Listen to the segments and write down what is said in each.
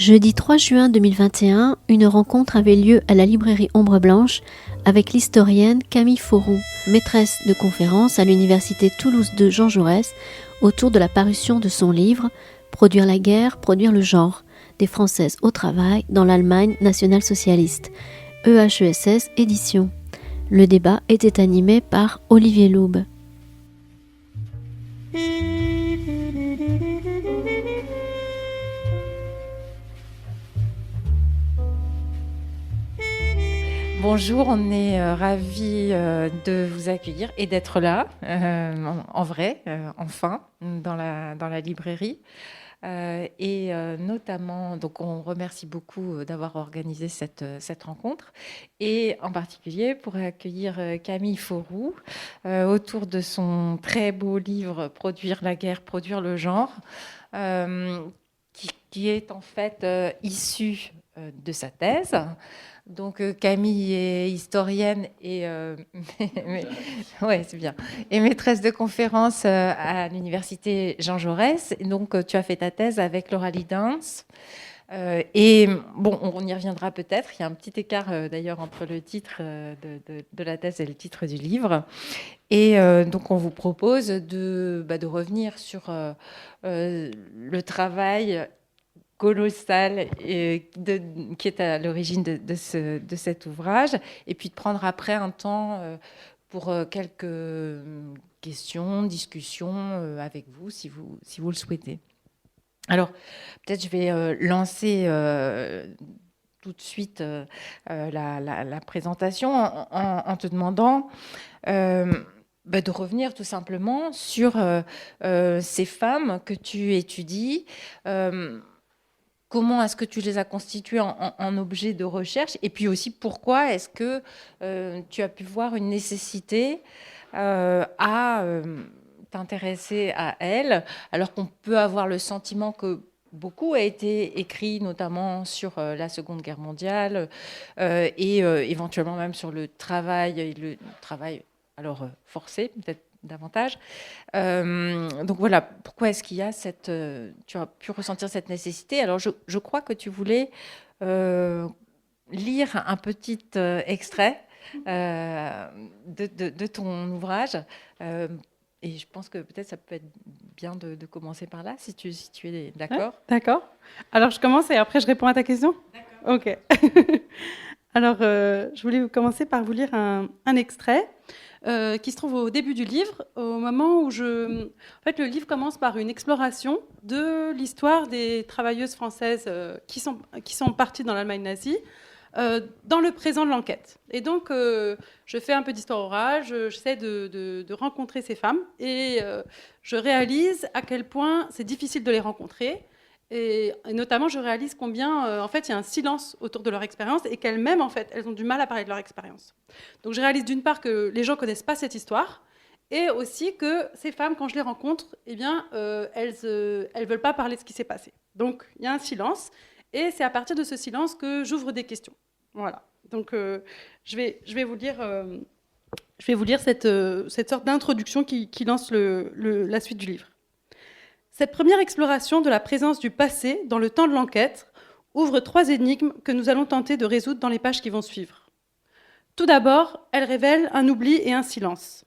Jeudi 3 juin 2021, une rencontre avait lieu à la librairie Ombre Blanche avec l'historienne Camille Fauroux, maîtresse de conférence à l'université Toulouse 2 Jean Jaurès, autour de la parution de son livre « Produire la guerre, produire le genre » des Françaises au travail dans l'Allemagne nationale-socialiste, EHESS édition. Le débat était animé par Olivier Loube. Bonjour, on est ravis de vous accueillir et d'être là, en vrai, enfin, dans la librairie. Et notamment, donc on remercie beaucoup d'avoir organisé cette rencontre, et en particulier pour accueillir Camille Fauroux autour de son très beau livre « Produire la guerre, produire le genre », qui est en fait issu de sa thèse. Donc Camille est historienne et ouais, c'est bien, et maîtresse de conférence à l'université Jean Jaurès. Donc tu as fait ta thèse avec Laura Lidens. Et bon, on y reviendra peut-être. Il y a un petit écart d'ailleurs entre le titre de la thèse et le titre du livre. Et donc on vous propose de revenir sur le travail colossal qui est à l'origine de cet ouvrage, et puis de prendre après un temps pour quelques questions, discussions avec vous, si vous le souhaitez. Alors, peut-être je vais lancer tout de suite la présentation en te demandant de revenir tout simplement sur ces femmes que tu étudies. Comment est-ce que tu les as constituées en objet de recherche, et puis aussi pourquoi est-ce que tu as pu voir une nécessité à t'intéresser à elles, alors qu'on peut avoir le sentiment que beaucoup a été écrit, notamment sur la Seconde Guerre mondiale et éventuellement même sur le travail, alors forcé, peut-être davantage. Donc voilà, pourquoi est-ce qu'il y a tu as pu ressentir cette nécessité? Alors je crois que tu voulais lire un petit extrait de ton ouvrage, et je pense que peut-être ça peut être bien de commencer par là, si tu es d'accord. Ouais, d'accord. Alors je commence et après je réponds à ta question. D'accord. Ok. Alors je voulais commencer par vous lire un extrait qui se trouve au début du livre, au moment où En fait, le livre commence par une exploration de l'histoire des travailleuses françaises qui sont parties dans l'Allemagne nazie, dans le présent de l'enquête. Et donc, je fais un peu d'histoire orale, j'essaie de rencontrer ces femmes, et je réalise à quel point c'est difficile de les rencontrer. Et notamment, je réalise combien, en fait, il y a un silence autour de leur expérience, et qu'elles-mêmes, en fait, elles ont du mal à parler de leur expérience. Donc, je réalise d'une part que les gens ne connaissent pas cette histoire, et aussi que ces femmes, quand je les rencontre, eh bien, elles ne veulent pas parler de ce qui s'est passé. Donc, il y a un silence, et c'est à partir de ce silence que j'ouvre des questions. Voilà. Donc, je vais vous lire cette sorte d'introduction qui lance la suite du livre. Cette première exploration de la présence du passé dans le temps de l'enquête ouvre 3 énigmes que nous allons tenter de résoudre dans les pages qui vont suivre. Tout d'abord, elle révèle un oubli et un silence.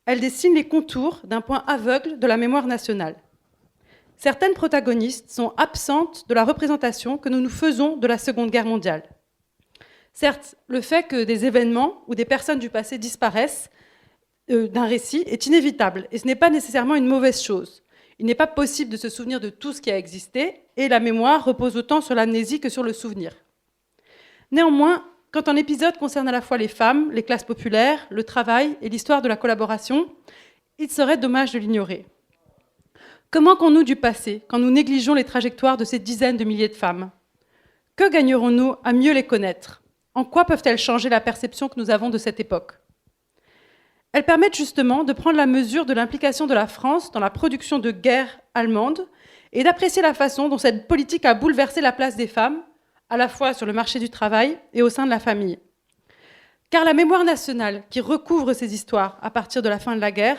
Elle dessine les contours d'un point aveugle de la mémoire nationale. Certaines protagonistes sont absentes de la représentation que nous nous faisons de la Seconde Guerre mondiale. Certes, le fait que des événements ou des personnes du passé disparaissent d'un récit est inévitable, et ce n'est pas nécessairement une mauvaise chose. Il n'est pas possible de se souvenir de tout ce qui a existé, et la mémoire repose autant sur l'amnésie que sur le souvenir. Néanmoins, quand un épisode concerne à la fois les femmes, les classes populaires, le travail et l'histoire de la collaboration, il serait dommage de l'ignorer. Que manquons-nous du passé quand nous négligeons les trajectoires de ces dizaines de milliers de femmes? Que gagnerons-nous à mieux les connaître? En quoi peuvent-elles changer la perception que nous avons de cette époque? Elles permettent justement de prendre la mesure de l'implication de la France dans la production de guerre allemande et d'apprécier la façon dont cette politique a bouleversé la place des femmes, à la fois sur le marché du travail et au sein de la famille. Car la mémoire nationale qui recouvre ces histoires à partir de la fin de la guerre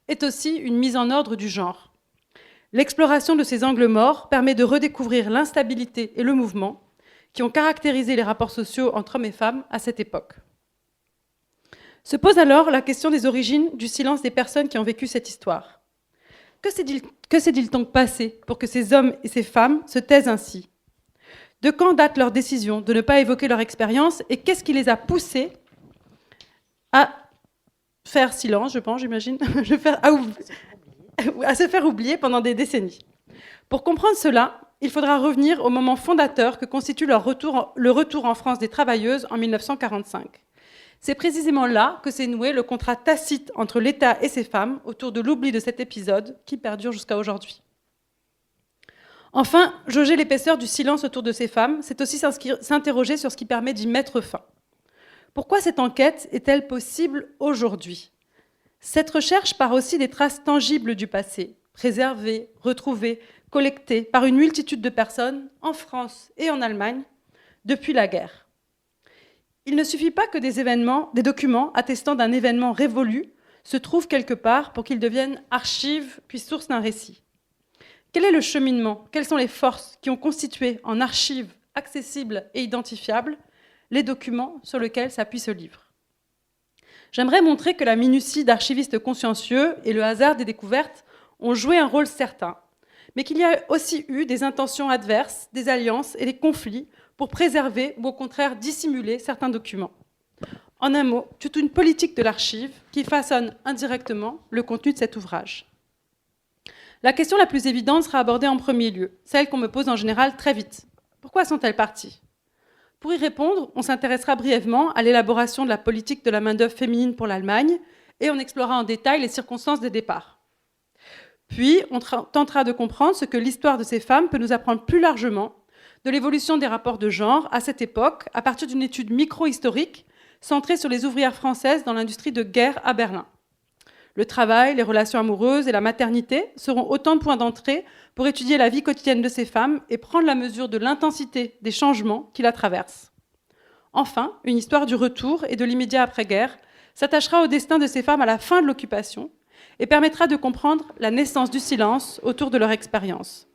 est aussi une mise en ordre du genre. L'exploration de ces angles morts permet de redécouvrir l'instabilité et le mouvement qui ont caractérisé les rapports sociaux entre hommes et femmes à cette époque. Se pose alors la question des origines du silence des personnes qui ont vécu cette histoire. Que s'est-il donc passé pour que ces hommes et ces femmes se taisent ainsi ? De quand date leur décision de ne pas évoquer leur expérience et qu'est-ce qui les a poussés à faire silence, je pense, j'imagine, à se faire oublier pendant des décennies. Pour comprendre cela, il faudra revenir au moment fondateur que constitue le retour en France des travailleuses en 1945. C'est précisément là que s'est noué le contrat tacite entre l'État et ses femmes autour de l'oubli de cet épisode qui perdure jusqu'à aujourd'hui. Enfin, jauger l'épaisseur du silence autour de ces femmes, c'est aussi s'interroger sur ce qui permet d'y mettre fin. Pourquoi cette enquête est-elle possible aujourd'hui ? Cette recherche part aussi des traces tangibles du passé, préservées, retrouvées, collectées par une multitude de personnes, en France et en Allemagne, depuis la guerre. Il ne suffit pas que des documents attestant d'un événement révolu se trouvent quelque part pour qu'ils deviennent archives puis source d'un récit. Quel est le cheminement ? Quelles sont les forces qui ont constitué en archives accessibles et identifiables les documents sur lesquels s'appuie ce livre ? J'aimerais montrer que la minutie d'archivistes consciencieux et le hasard des découvertes ont joué un rôle certain, mais qu'il y a aussi eu des intentions adverses, des alliances et des conflits pour préserver ou au contraire dissimuler certains documents. En un mot, toute une politique de l'archive qui façonne indirectement le contenu de cet ouvrage. La question la plus évidente sera abordée en premier lieu, celle qu'on me pose en général très vite. Pourquoi sont-elles parties ? Pour y répondre, on s'intéressera brièvement à l'élaboration de la politique de la main-d'œuvre féminine pour l'Allemagne et on explorera en détail les circonstances des départs. Puis, on tentera de comprendre ce que l'histoire de ces femmes peut nous apprendre plus largement de l'évolution des rapports de genre à cette époque, à partir d'une étude micro-historique centrée sur les ouvrières françaises dans l'industrie de guerre à Berlin. Le travail, les relations amoureuses et la maternité seront autant de points d'entrée pour étudier la vie quotidienne de ces femmes et prendre la mesure de l'intensité des changements qui la traversent. Enfin, une histoire du retour et de l'immédiat après-guerre s'attachera au destin de ces femmes à la fin de l'occupation et permettra de comprendre la naissance du silence autour de leur expérience.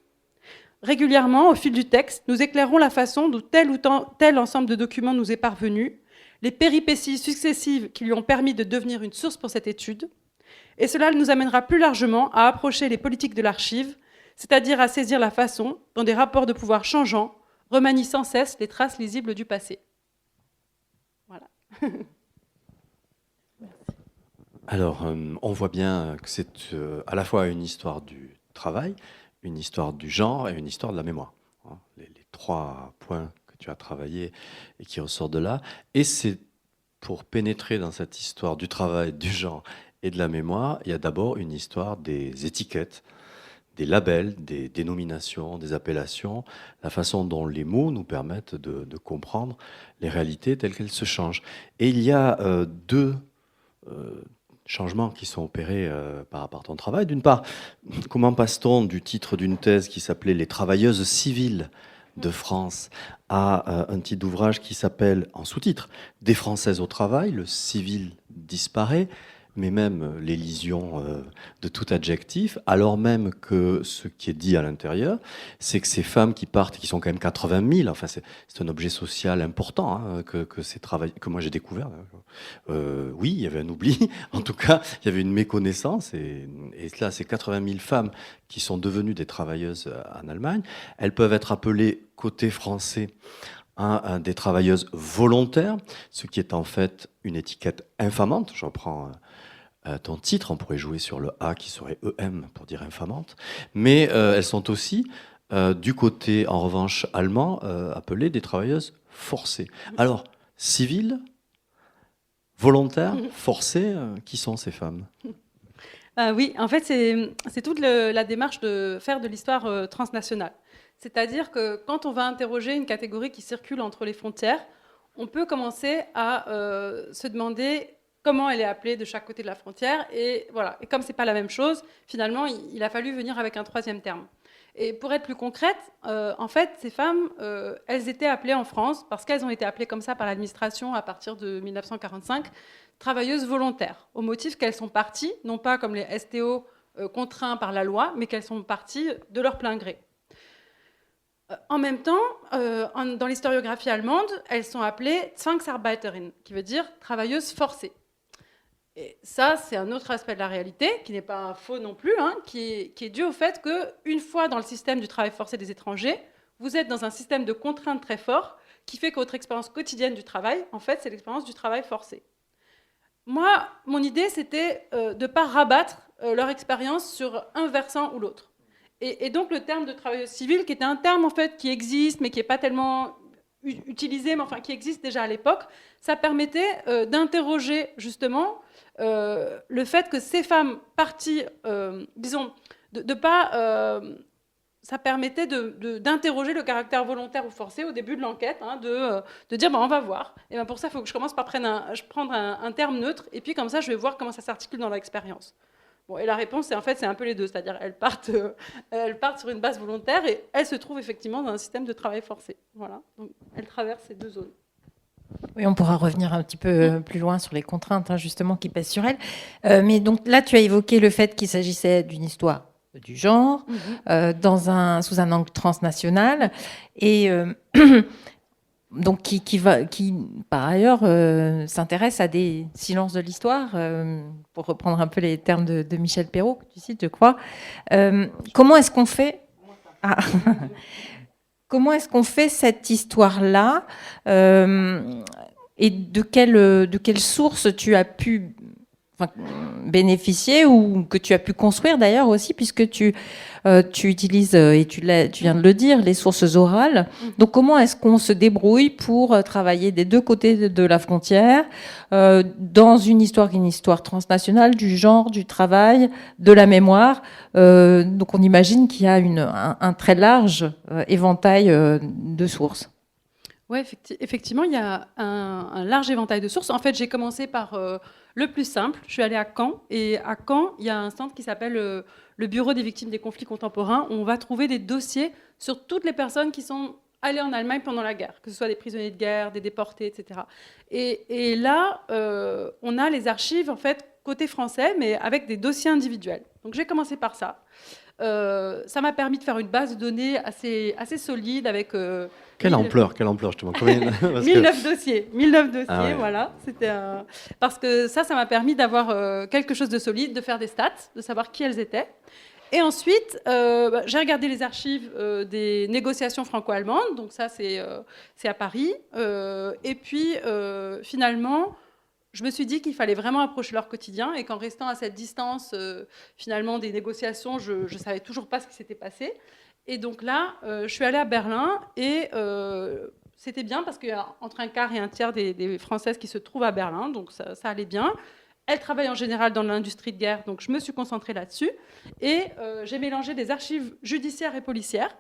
Régulièrement, au fil du texte, nous éclairons la façon dont tel ou tel ensemble de documents nous est parvenu, les péripéties successives qui lui ont permis de devenir une source pour cette étude, et cela nous amènera plus largement à approcher les politiques de l'archive, c'est-à-dire à saisir la façon dont des rapports de pouvoir changeants remanient sans cesse les traces lisibles du passé. Voilà. Alors, on voit bien que c'est à la fois une histoire du travail, une histoire du genre et une histoire de la mémoire. Les trois points que tu as travaillés et qui ressortent de là. Et c'est pour pénétrer dans cette histoire du travail, du genre et de la mémoire, il y a d'abord une histoire des étiquettes, des labels, des dénominations, des appellations, la façon dont les mots nous permettent de comprendre les réalités telles qu'elles se changent. Et il y a deux changements qui sont opérés par rapport à ton travail. D'une part, comment passe-t-on du titre d'une thèse qui s'appelait « Les travailleuses civiles de France » à un titre d'ouvrage qui s'appelle, en sous-titre, « Des Françaises au travail, le civil disparaît », mais même l'élision de tout adjectif, alors même que ce qui est dit à l'intérieur, c'est que ces femmes qui partent, qui sont quand même 80 000, enfin c'est un objet social important hein, que moi j'ai découvert. Oui, il y avait un oubli, en tout cas, il y avait une méconnaissance, et là, ces 80 000 femmes qui sont devenues des travailleuses en Allemagne, elles peuvent être appelées côté français des travailleuses volontaires, ce qui est en fait une étiquette infamante. J'en prends ton titre, on pourrait jouer sur le A qui serait EM pour dire infamante, mais elles sont aussi du côté, en revanche, allemand, appelées des travailleuses forcées. Alors, civiles, volontaires, forcées, qui sont ces femmes ? Oui, en fait, c'est toute la démarche de faire de l'histoire transnationale. C'est-à-dire que quand on va interroger une catégorie qui circule entre les frontières, on peut commencer à se demander comment elle est appelée de chaque côté de la frontière. Et, voilà. Et comme ce n'est pas la même chose, finalement, il a fallu venir avec un troisième terme. Et pour être plus concrète, en fait, ces femmes, elles étaient appelées en France, parce qu'elles ont été appelées comme ça par l'administration à partir de 1945, travailleuses volontaires, au motif qu'elles sont parties, non pas comme les STO contraints par la loi, mais qu'elles sont parties de leur plein gré. En même temps, dans l'historiographie allemande, elles sont appelées Zwangsarbeiterin, qui veut dire travailleuses forcées. Et ça, c'est un autre aspect de la réalité, qui n'est pas faux non plus, hein, qui est dû au fait qu'une fois dans le système du travail forcé des étrangers, vous êtes dans un système de contraintes très fort, qui fait que votre expérience quotidienne du travail, en fait, c'est l'expérience du travail forcé. Moi, mon idée, c'était de ne pas rabattre leur expérience sur un versant ou l'autre. Et donc, le terme de travailleuse civile, qui était un terme, en fait, qui existe, mais qui n'est pas tellement utilisé, mais enfin, qui existe déjà à l'époque, ça permettait d'interroger, justement, le fait que ces femmes parties, disons, de pas... ça permettait d'interroger le caractère volontaire ou forcé au début de l'enquête, hein, de dire on va voir. Et ben pour ça, il faut que je commence par prendre un terme neutre, et puis comme ça, je vais voir comment ça s'articule dans l'expérience. Bon, et la réponse, c'est un peu les deux, c'est-à-dire elles partent sur une base volontaire et elles se trouvent effectivement dans un système de travail forcé. Voilà, donc elles traversent ces deux zones. Oui, on pourra revenir un petit peu plus loin sur les contraintes, hein, justement, qui pèsent sur elles. Mais donc là, tu as évoqué le fait qu'il s'agissait d'une histoire du genre, sous un angle transnational, et donc qui par ailleurs s'intéresse à des silences de l'histoire, pour reprendre un peu les termes de Michel Perrault, que tu cites, je crois. Comment est-ce qu'on fait Comment est-ce qu'on fait cette histoire-là, et de quelle source tu as pu bénéficier ou que tu as pu construire d'ailleurs aussi, puisque tu utilises, et tu viens de le dire, les sources orales. Donc comment est-ce qu'on se débrouille pour travailler des deux côtés de la frontière, dans une histoire transnationale, du genre, du travail, de la mémoire. Donc on imagine qu'il y a un très large éventail de sources. Oui, effectivement, il y a un large éventail de sources. En fait, j'ai commencé par le plus simple. Je suis allée à Caen. Et à Caen, il y a un centre qui s'appelle le Bureau des victimes des conflits contemporains, où on va trouver des dossiers sur toutes les personnes qui sont allées en Allemagne pendant la guerre, que ce soit des prisonniers de guerre, des déportés, etc. Et là, on a les archives, en fait, côté français, mais avec des dossiers individuels. Donc j'ai commencé par ça. Ça m'a permis de faire une base de données assez solide avec... Quelle ampleur justement. 1009 dossiers, Ah ouais. voilà. C'était parce que ça m'a permis d'avoir quelque chose de solide, de faire des stats, de savoir qui elles étaient. Et ensuite, j'ai regardé les archives des négociations franco-allemandes, donc ça c'est à Paris. Et puis finalement, je me suis dit qu'il fallait vraiment approcher leur quotidien et qu'en restant à cette distance finalement des négociations, je ne savais toujours pas ce qui s'était passé. Et donc là, je suis allée à Berlin et c'était bien parce qu'il y a entre un quart et un tiers des Françaises qui se trouvent à Berlin, donc ça allait bien. Elles travaillent en général dans l'industrie de guerre, donc je me suis concentrée là-dessus. Et j'ai mélangé des archives judiciaires et policières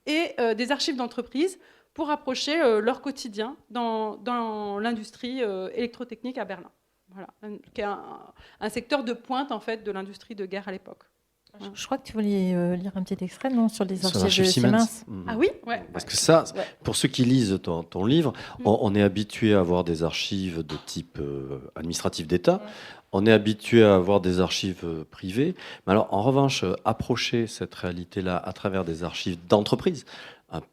et des archives d'entreprise pour approcher leur quotidien dans l'industrie électrotechnique à Berlin. Voilà, qui est un secteur de pointe en fait, de l'industrie de guerre à l'époque. Je crois que tu voulais lire un petit extrait, non, sur les Sur archives de Siemens. Ah oui, ouais. Parce que ça, pour ceux qui lisent ton livre, on est habitué à avoir des archives de type administratif d'État. On est habitué à avoir des archives privées. Mais alors, en revanche, approcher cette réalité-là à travers des archives d'entreprise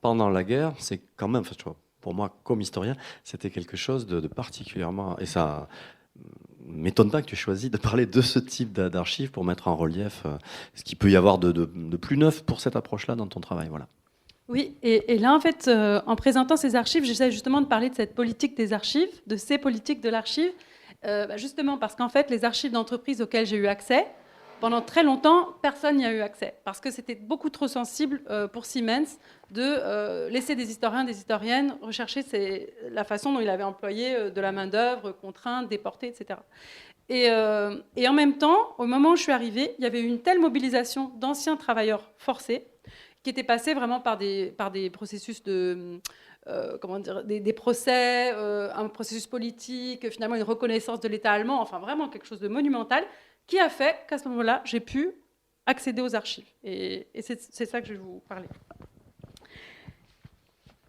pendant la guerre, c'est quand même, tu vois, pour moi, comme historien, c'était quelque chose de particulièrement... Et ça m'étonne pas que tu aies choisi de parler de ce type d'archives pour mettre en relief ce qu'il peut y avoir de plus neuf pour cette approche-là dans ton travail. Voilà. Oui, et là, en fait, en présentant ces archives, j'essaie justement de parler de cette politique des archives, de ces politiques de l'archive, justement parce qu'en fait, les archives d'entreprise auxquelles j'ai eu accès, pendant très longtemps, personne n'y a eu accès, parce que c'était beaucoup trop sensible pour Siemens de laisser des historiens, des historiennes rechercher la façon dont il avait employé de la main-d'œuvre contrainte, déportée, etc. Et en même temps, au moment où je suis arrivée, il y avait eu une telle mobilisation d'anciens travailleurs forcés qui étaient passés vraiment par des processus de... comment dire, des procès, un processus politique, finalement une reconnaissance de l'État allemand, enfin vraiment quelque chose de monumental, qui a fait qu'à ce moment-là, j'ai pu accéder aux archives. Et c'est ça que je vais vous parler.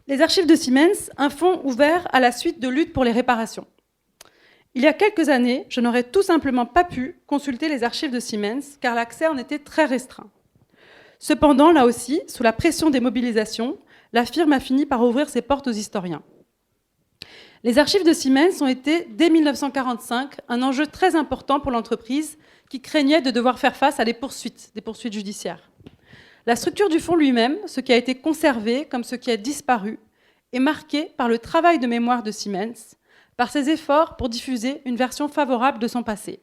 Les archives de Siemens, un fonds ouvert à la suite de lutte pour les réparations. Il y a quelques années, je n'aurais tout simplement pas pu consulter les archives de Siemens, car l'accès en était très restreint. Cependant, là aussi, sous la pression des mobilisations, la firme a fini par ouvrir ses portes aux historiens. Les archives de Siemens ont été, dès 1945, un enjeu très important pour l'entreprise qui craignait de devoir faire face à des poursuites judiciaires. La structure du fonds lui-même, ce qui a été conservé comme ce qui a disparu, est marquée par le travail de mémoire de Siemens, par ses efforts pour diffuser une version favorable de son passé.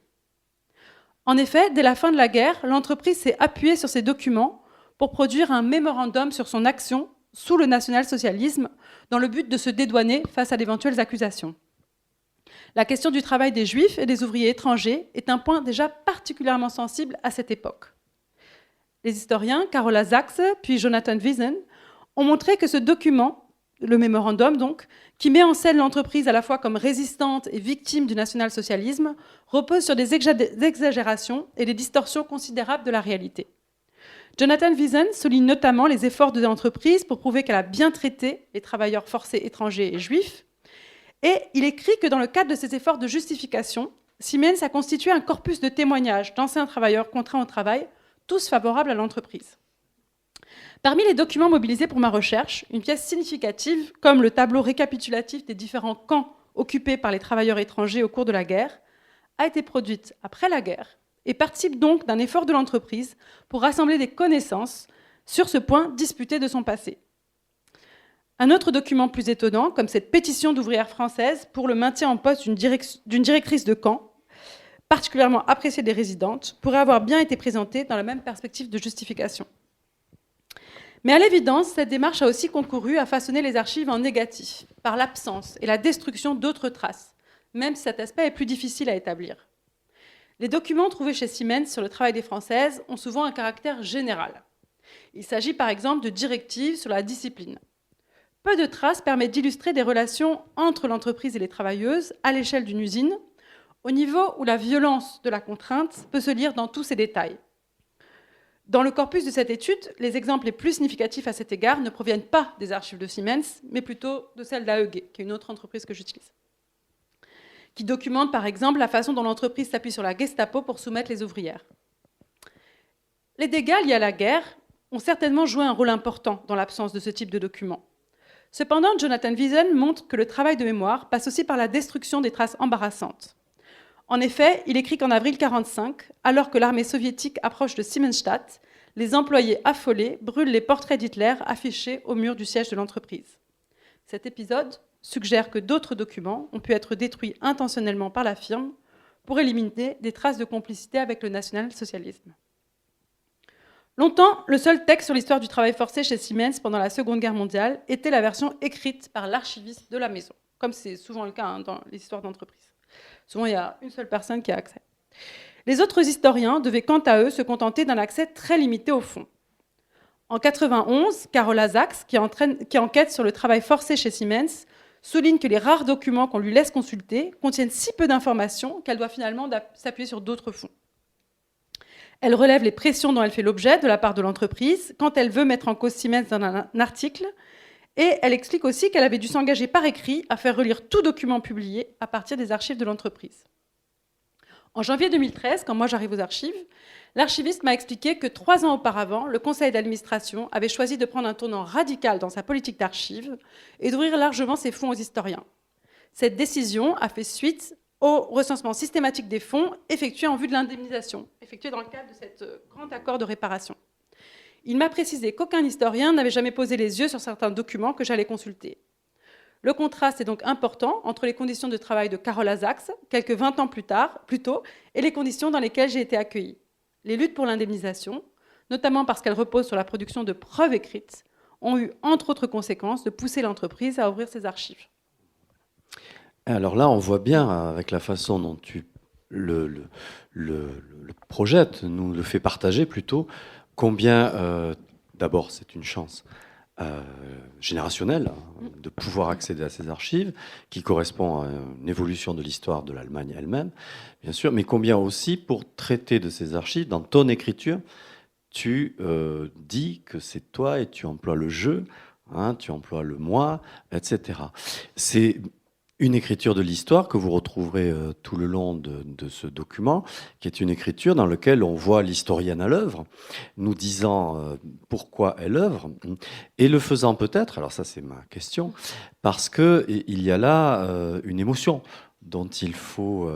En effet, dès la fin de la guerre, l'entreprise s'est appuyée sur ces documents pour produire un mémorandum sur son action sous le national-socialisme, dans le but de se dédouaner face à d'éventuelles accusations. La question du travail des Juifs et des ouvriers étrangers est un point déjà particulièrement sensible à cette époque. Les historiens Carola Sachs puis Jonathan Wiesen ont montré que ce document, le mémorandum donc, qui met en scène l'entreprise à la fois comme résistante et victime du national-socialisme, repose sur des exagérations et des distorsions considérables de la réalité. Jonathan Wiesen souligne notamment les efforts de l'entreprise pour prouver qu'elle a bien traité les travailleurs forcés étrangers et juifs. Et il écrit que dans le cadre de ces efforts de justification, Siemens a constitué un corpus de témoignages d'anciens travailleurs contraints au travail, tous favorables à l'entreprise. Parmi les documents mobilisés pour ma recherche, une pièce significative, comme le tableau récapitulatif des différents camps occupés par les travailleurs étrangers au cours de la guerre, a été produite après la guerre et participe donc d'un effort de l'entreprise pour rassembler des connaissances sur ce point disputé de son passé. Un autre document plus étonnant, comme cette pétition d'ouvrières françaises pour le maintien en poste d'une directrice de camp, particulièrement appréciée des résidentes, pourrait avoir bien été présenté dans la même perspective de justification. Mais à l'évidence, cette démarche a aussi concouru à façonner les archives en négatif, par l'absence et la destruction d'autres traces, même si cet aspect est plus difficile à établir. Les documents trouvés chez Siemens sur le travail des Françaises ont souvent un caractère général. Il s'agit par exemple de directives sur la discipline. Peu de traces permettent d'illustrer des relations entre l'entreprise et les travailleuses à l'échelle d'une usine, au niveau où la violence de la contrainte peut se lire dans tous ses détails. Dans le corpus de cette étude, les exemples les plus significatifs à cet égard ne proviennent pas des archives de Siemens, mais plutôt de celles d'AEG, qui est une autre entreprise que j'utilise, qui documente par exemple la façon dont l'entreprise s'appuie sur la Gestapo pour soumettre les ouvrières. Les dégâts liés à la guerre ont certainement joué un rôle important dans l'absence de ce type de documents. Cependant, Jonathan Wiesen montre que le travail de mémoire passe aussi par la destruction des traces embarrassantes. En effet, il écrit qu'en avril 1945, alors que l'armée soviétique approche de Siemensstadt, les employés affolés brûlent les portraits d'Hitler affichés au mur du siège de l'entreprise. Cet épisode suggère que d'autres documents ont pu être détruits intentionnellement par la firme pour éliminer des traces de complicité avec le national-socialisme. Longtemps, le seul texte sur l'histoire du travail forcé chez Siemens pendant la Seconde Guerre mondiale était la version écrite par l'archiviste de la maison, comme c'est souvent le cas dans les histoires d'entreprise. Souvent, il y a une seule personne qui a accès. Les autres historiens devaient quant à eux se contenter d'un accès très limité au fond. En 1991, Carola Sachs, qui enquête sur le travail forcé chez Siemens, souligne que les rares documents qu'on lui laisse consulter contiennent si peu d'informations qu'elle doit finalement s'appuyer sur d'autres fonds. Elle relève les pressions dont elle fait l'objet de la part de l'entreprise quand elle veut mettre en cause Siemens dans un article, et elle explique aussi qu'elle avait dû s'engager par écrit à faire relire tout document publié à partir des archives de l'entreprise. En janvier 2013, quand moi j'arrive aux archives, l'archiviste m'a expliqué que 3 ans auparavant, le conseil d'administration avait choisi de prendre un tournant radical dans sa politique d'archives et d'ouvrir largement ses fonds aux historiens. Cette décision a fait suite au recensement systématique des fonds effectué en vue de l'indemnisation, effectué dans le cadre de cet grand accord de réparation. Il m'a précisé qu'aucun historien n'avait jamais posé les yeux sur certains documents que j'allais consulter. Le contraste est donc important entre les conditions de travail de Carola Sachs, quelques 20 ans plus tôt, et les conditions dans lesquelles j'ai été accueillie. Les luttes pour l'indemnisation, notamment parce qu'elles reposent sur la production de preuves écrites, ont eu, entre autres conséquences, de pousser l'entreprise à ouvrir ses archives. Alors là, on voit bien, avec la façon dont tu le projettes, nous le fait partager plutôt, combien, d'abord, c'est une chance générationnelle de pouvoir accéder à ces archives, qui correspond à une évolution de l'histoire de l'Allemagne elle-même, bien sûr, mais combien aussi, pour traiter de ces archives, dans ton écriture, tu dis que c'est toi et tu emploies le je, tu emploies le moi, etc. C'est une écriture de l'histoire que vous retrouverez tout le long de ce document, qui est une écriture dans laquelle on voit l'historienne à l'œuvre, nous disant pourquoi elle œuvre, et le faisant peut-être, alors ça c'est ma question, parce qu'il y a là une émotion dont il faut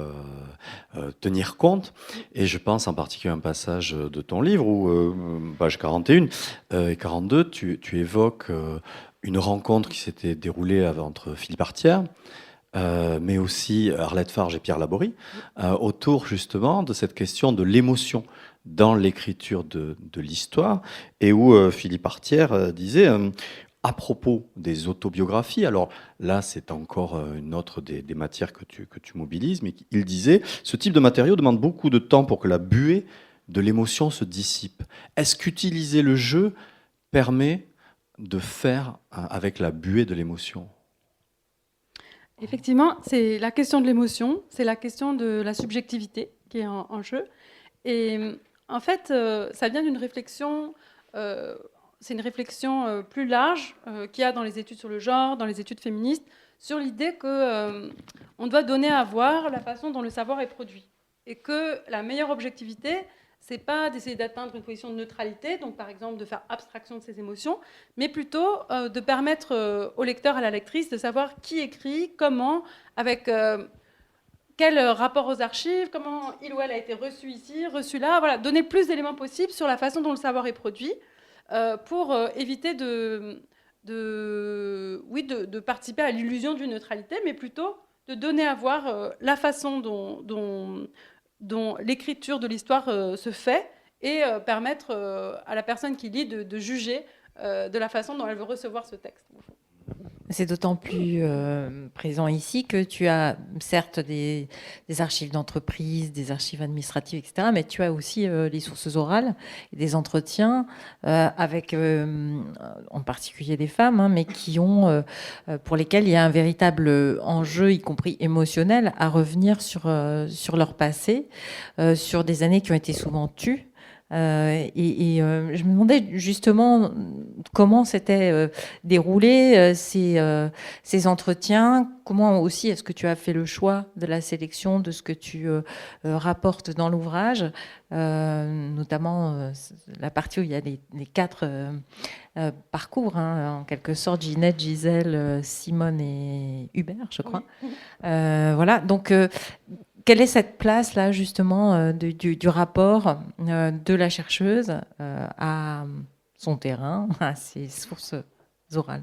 tenir compte. Et je pense en particulier à un passage de ton livre où, page 41 et 42, tu évoques une rencontre qui s'était déroulée entre Philippe Artière, mais aussi Arlette Farge et Pierre Laborie, autour justement de cette question de l'émotion dans l'écriture de l'histoire, et où Philippe Artière disait... à propos des autobiographies, alors là c'est encore une autre des matières que tu mobilises, mais il disait, ce type de matériau demande beaucoup de temps pour que la buée de l'émotion se dissipe. Est-ce qu'utiliser le jeu permet de faire avec la buée de l'émotion ? Effectivement, c'est la question de l'émotion, c'est la question de la subjectivité qui est en jeu. Et en fait, ça vient d'une réflexion... c'est une réflexion plus large qu'il y a dans les études sur le genre, dans les études féministes, sur l'idée qu'on doit donner à voir la façon dont le savoir est produit. Et que la meilleure objectivité, c'est pas d'essayer d'atteindre une position de neutralité, donc par exemple de faire abstraction de ses émotions, mais plutôt de permettre au lecteur, à la lectrice, de savoir qui écrit, comment, avec quel rapport aux archives, comment il ou elle a été reçu ici, reçu là, voilà, donner plus d'éléments possibles sur la façon dont le savoir est produit, pour éviter de participer à l'illusion d'une neutralité, mais plutôt de donner à voir la façon dont l'écriture de l'histoire se fait et permettre à la personne qui lit de juger de la façon dont elle veut recevoir ce texte. C'est d'autant plus présent ici que tu as certes des archives d'entreprise, des archives administratives, etc., mais tu as aussi les sources orales, et des entretiens avec en particulier des femmes, hein, mais qui ont, pour lesquelles il y a un véritable enjeu, y compris émotionnel, à revenir sur leur passé, sur des années qui ont été souvent tues. Je me demandais justement comment s'étaient déroulés ces entretiens, comment aussi est-ce que tu as fait le choix de la sélection de ce que tu rapportes dans l'ouvrage, notamment la partie où il y a les 4 parcours, hein, en quelque sorte, Ginette, Gisèle, Simone et Hubert, je crois. Voilà, donc... quelle est cette place-là, justement, du rapport de la chercheuse à son terrain, à ses sources orales ?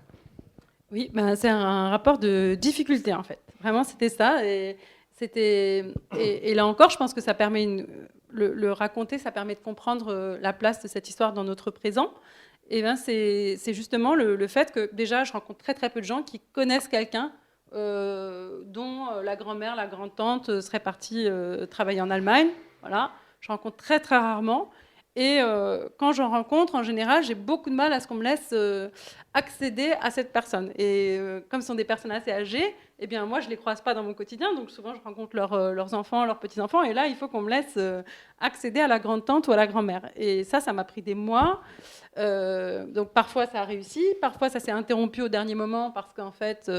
Oui, ben, c'est un rapport de difficulté, en fait. Vraiment, c'était ça. Et là encore, je pense que ça permet le raconter, ça permet de comprendre la place de cette histoire dans notre présent. Et ben, c'est justement le fait que, déjà, je rencontre très, très peu de gens qui connaissent quelqu'un dont la grand-mère, la grand-tante serait partie travailler en Allemagne. Voilà. Je rencontre très, très rarement. Et quand j'en rencontre, en général, j'ai beaucoup de mal à ce qu'on me laisse accéder à cette personne. Et comme ce sont des personnes assez âgées, eh bien, moi, je ne les croise pas dans mon quotidien. Donc, souvent, je rencontre leurs enfants, leurs petits-enfants. Et là, il faut qu'on me laisse accéder à la grande-tante ou à la grand-mère. Et ça m'a pris des mois. Donc parfois ça a réussi, parfois ça s'est interrompu au dernier moment parce qu'en fait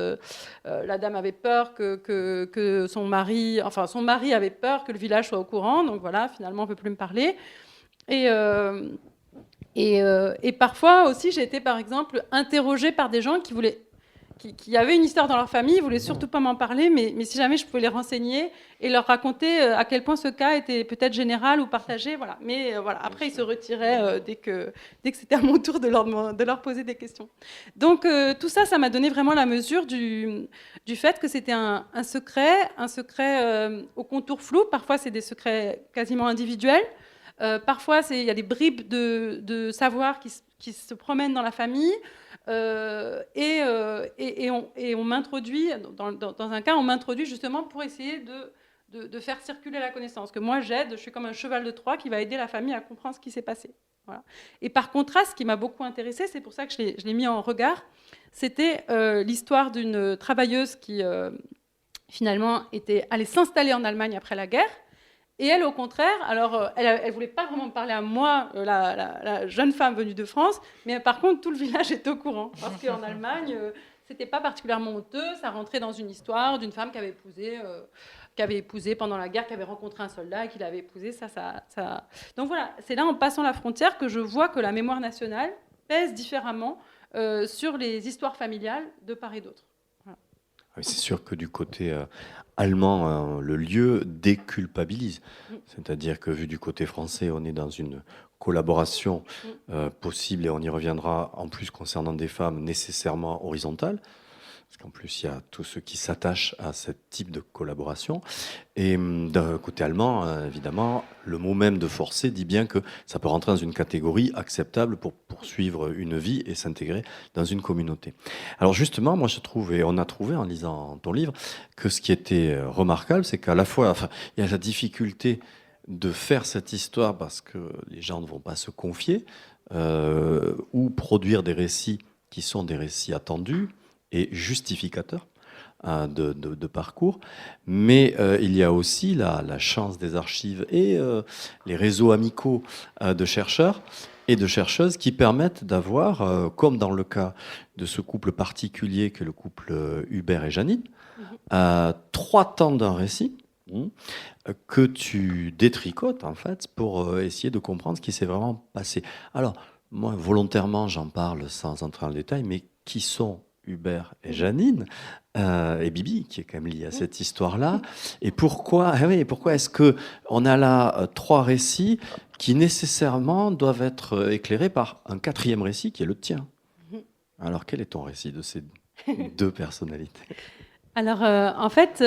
la dame avait peur que son mari avait peur que le village soit au courant, donc voilà, finalement on ne peut plus me parler. Et parfois aussi j'ai été par exemple interrogée par des gens qui avaient une histoire dans leur famille, ils ne voulaient surtout pas m'en parler, mais si jamais je pouvais les renseigner et leur raconter à quel point ce cas était peut-être général ou partagé. Voilà. Mais voilà, après, ils se retiraient dès que c'était à mon tour de leur poser des questions. Donc tout ça, ça m'a donné vraiment la mesure du fait que c'était un secret au contour flou. Parfois, c'est des secrets quasiment individuels. Parfois, il y a des bribes de savoir qui se promènent dans la famille. Et on m'introduit, dans un cas, on m'introduit justement pour essayer de faire circuler la connaissance. Que moi, j'aide, je suis comme un cheval de Troie qui va aider la famille à comprendre ce qui s'est passé. Voilà. Et par contraste, ce qui m'a beaucoup intéressée, c'est pour ça que je l'ai mis en regard, c'était l'histoire d'une travailleuse qui, finalement, allait s'installer en Allemagne après la guerre. Et elle, au contraire, alors elle voulait pas vraiment me parler à moi, la jeune femme venue de France, mais par contre, tout le village est au courant. Parce qu'en Allemagne, c'était pas particulièrement honteux, ça rentrait dans une histoire d'une femme qui avait épousé pendant la guerre, qui avait rencontré un soldat et qui l'avait épousé. Donc voilà, c'est là en passant la frontière que je vois que la mémoire nationale pèse différemment sur les histoires familiales de part et d'autre. Voilà. Oui, c'est sûr que du côté allemand, le lieu déculpabilise. C'est-à-dire que vu du côté français, on est dans une collaboration possible, et on y reviendra, en plus concernant des femmes, nécessairement horizontale. Parce qu'en plus, il y a tous ceux qui s'attachent à ce type de collaboration. Et d'un côté allemand, évidemment, le mot même de forcer dit bien que ça peut rentrer dans une catégorie acceptable pour poursuivre une vie et s'intégrer dans une communauté. Alors justement, moi je trouve, et on a trouvé en lisant ton livre, que ce qui était remarquable, c'est qu'à la fois, enfin, il y a la difficulté de faire cette histoire parce que les gens ne vont pas se confier, ou produire des récits qui sont des récits attendus et justificateur de parcours, mais il y a aussi la chance des archives et les réseaux amicaux de chercheurs et de chercheuses qui permettent d'avoir, comme dans le cas de ce couple particulier que le couple Hubert et Janine, 3 temps d'un récit que tu détricotes en fait pour essayer de comprendre ce qui s'est vraiment passé. Alors, moi, volontairement, j'en parle sans entrer dans le détail, mais qui sont Hubert et Janine, et Bibi, qui est quand même liée à cette histoire-là. Et pourquoi est-ce qu'on a là 3 récits qui nécessairement doivent être éclairés par un 4e récit qui est le tien? Alors, quel est ton récit de ces 2 personnalités? Alors, en fait,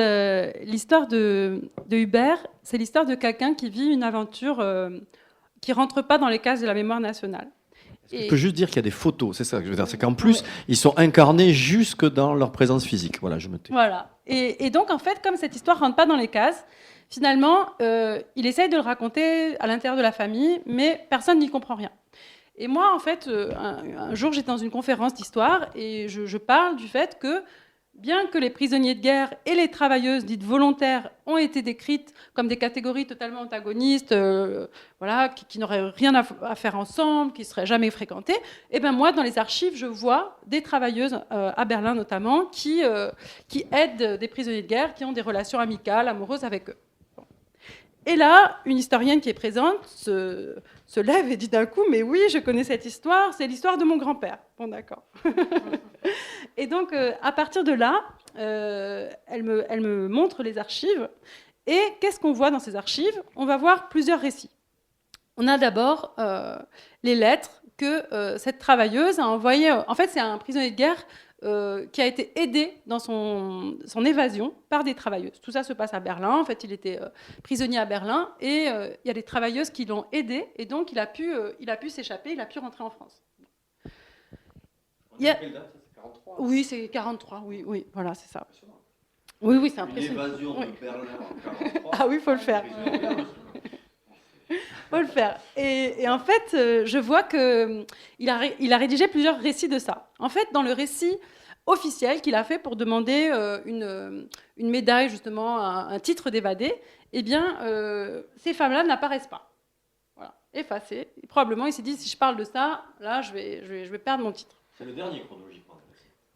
l'histoire de Hubert, c'est l'histoire de quelqu'un qui vit une aventure qui ne rentre pas dans les cases de la mémoire nationale. Je peux juste dire qu'il y a des photos, c'est ça que je veux dire. C'est qu'en plus, ils sont incarnés jusque dans leur présence physique. Voilà, je me tais. Voilà. Et donc, en fait, comme cette histoire ne rentre pas dans les cases, finalement, il essaye de le raconter à l'intérieur de la famille, mais personne n'y comprend rien. Et moi, en fait, un jour, j'étais dans une conférence d'histoire et je parle du fait que, bien que les prisonniers de guerre et les travailleuses dites volontaires ont été décrites comme des catégories totalement antagonistes, voilà, qui n'auraient rien à faire ensemble, qui ne seraient jamais fréquentées, et ben moi, dans les archives, je vois des travailleuses, à Berlin notamment, qui aident des prisonniers de guerre, qui ont des relations amicales, amoureuses avec eux. Et là, une historienne qui est présente se lève et dit d'un coup, mais oui, je connais cette histoire, c'est l'histoire de mon grand-père. Bon, d'accord. Et donc, à partir de là, elle me montre les archives. Et qu'est-ce qu'on voit dans ces archives? On va voir plusieurs récits. On a d'abord les lettres que cette travailleuse a envoyées. En fait, c'est un prisonnier de guerre qui a été aidé dans son évasion par des travailleuses. Tout ça se passe à Berlin. En fait, il était prisonnier à Berlin et il y a des travailleuses qui l'ont aidé et donc il a pu s'échapper, il a pu rentrer en France. Quelle date? C'est 43? Oui, c'est 43. Oui, voilà, c'est ça. Oui, c'est impressionnant. L'évasion de Berlin en 43. Ah oui, il faut le faire. Faut le faire. Et en fait, je vois qu'il a rédigé plusieurs récits de ça. En fait, dans le récit officiel qu'il a fait pour demander une médaille, justement, un titre d'évadé, eh bien, ces femmes-là n'apparaissent pas. Voilà, effacées. Et probablement, il s'est dit, si je parle de ça, là, je vais perdre mon titre. C'est le dernier chronologiquement.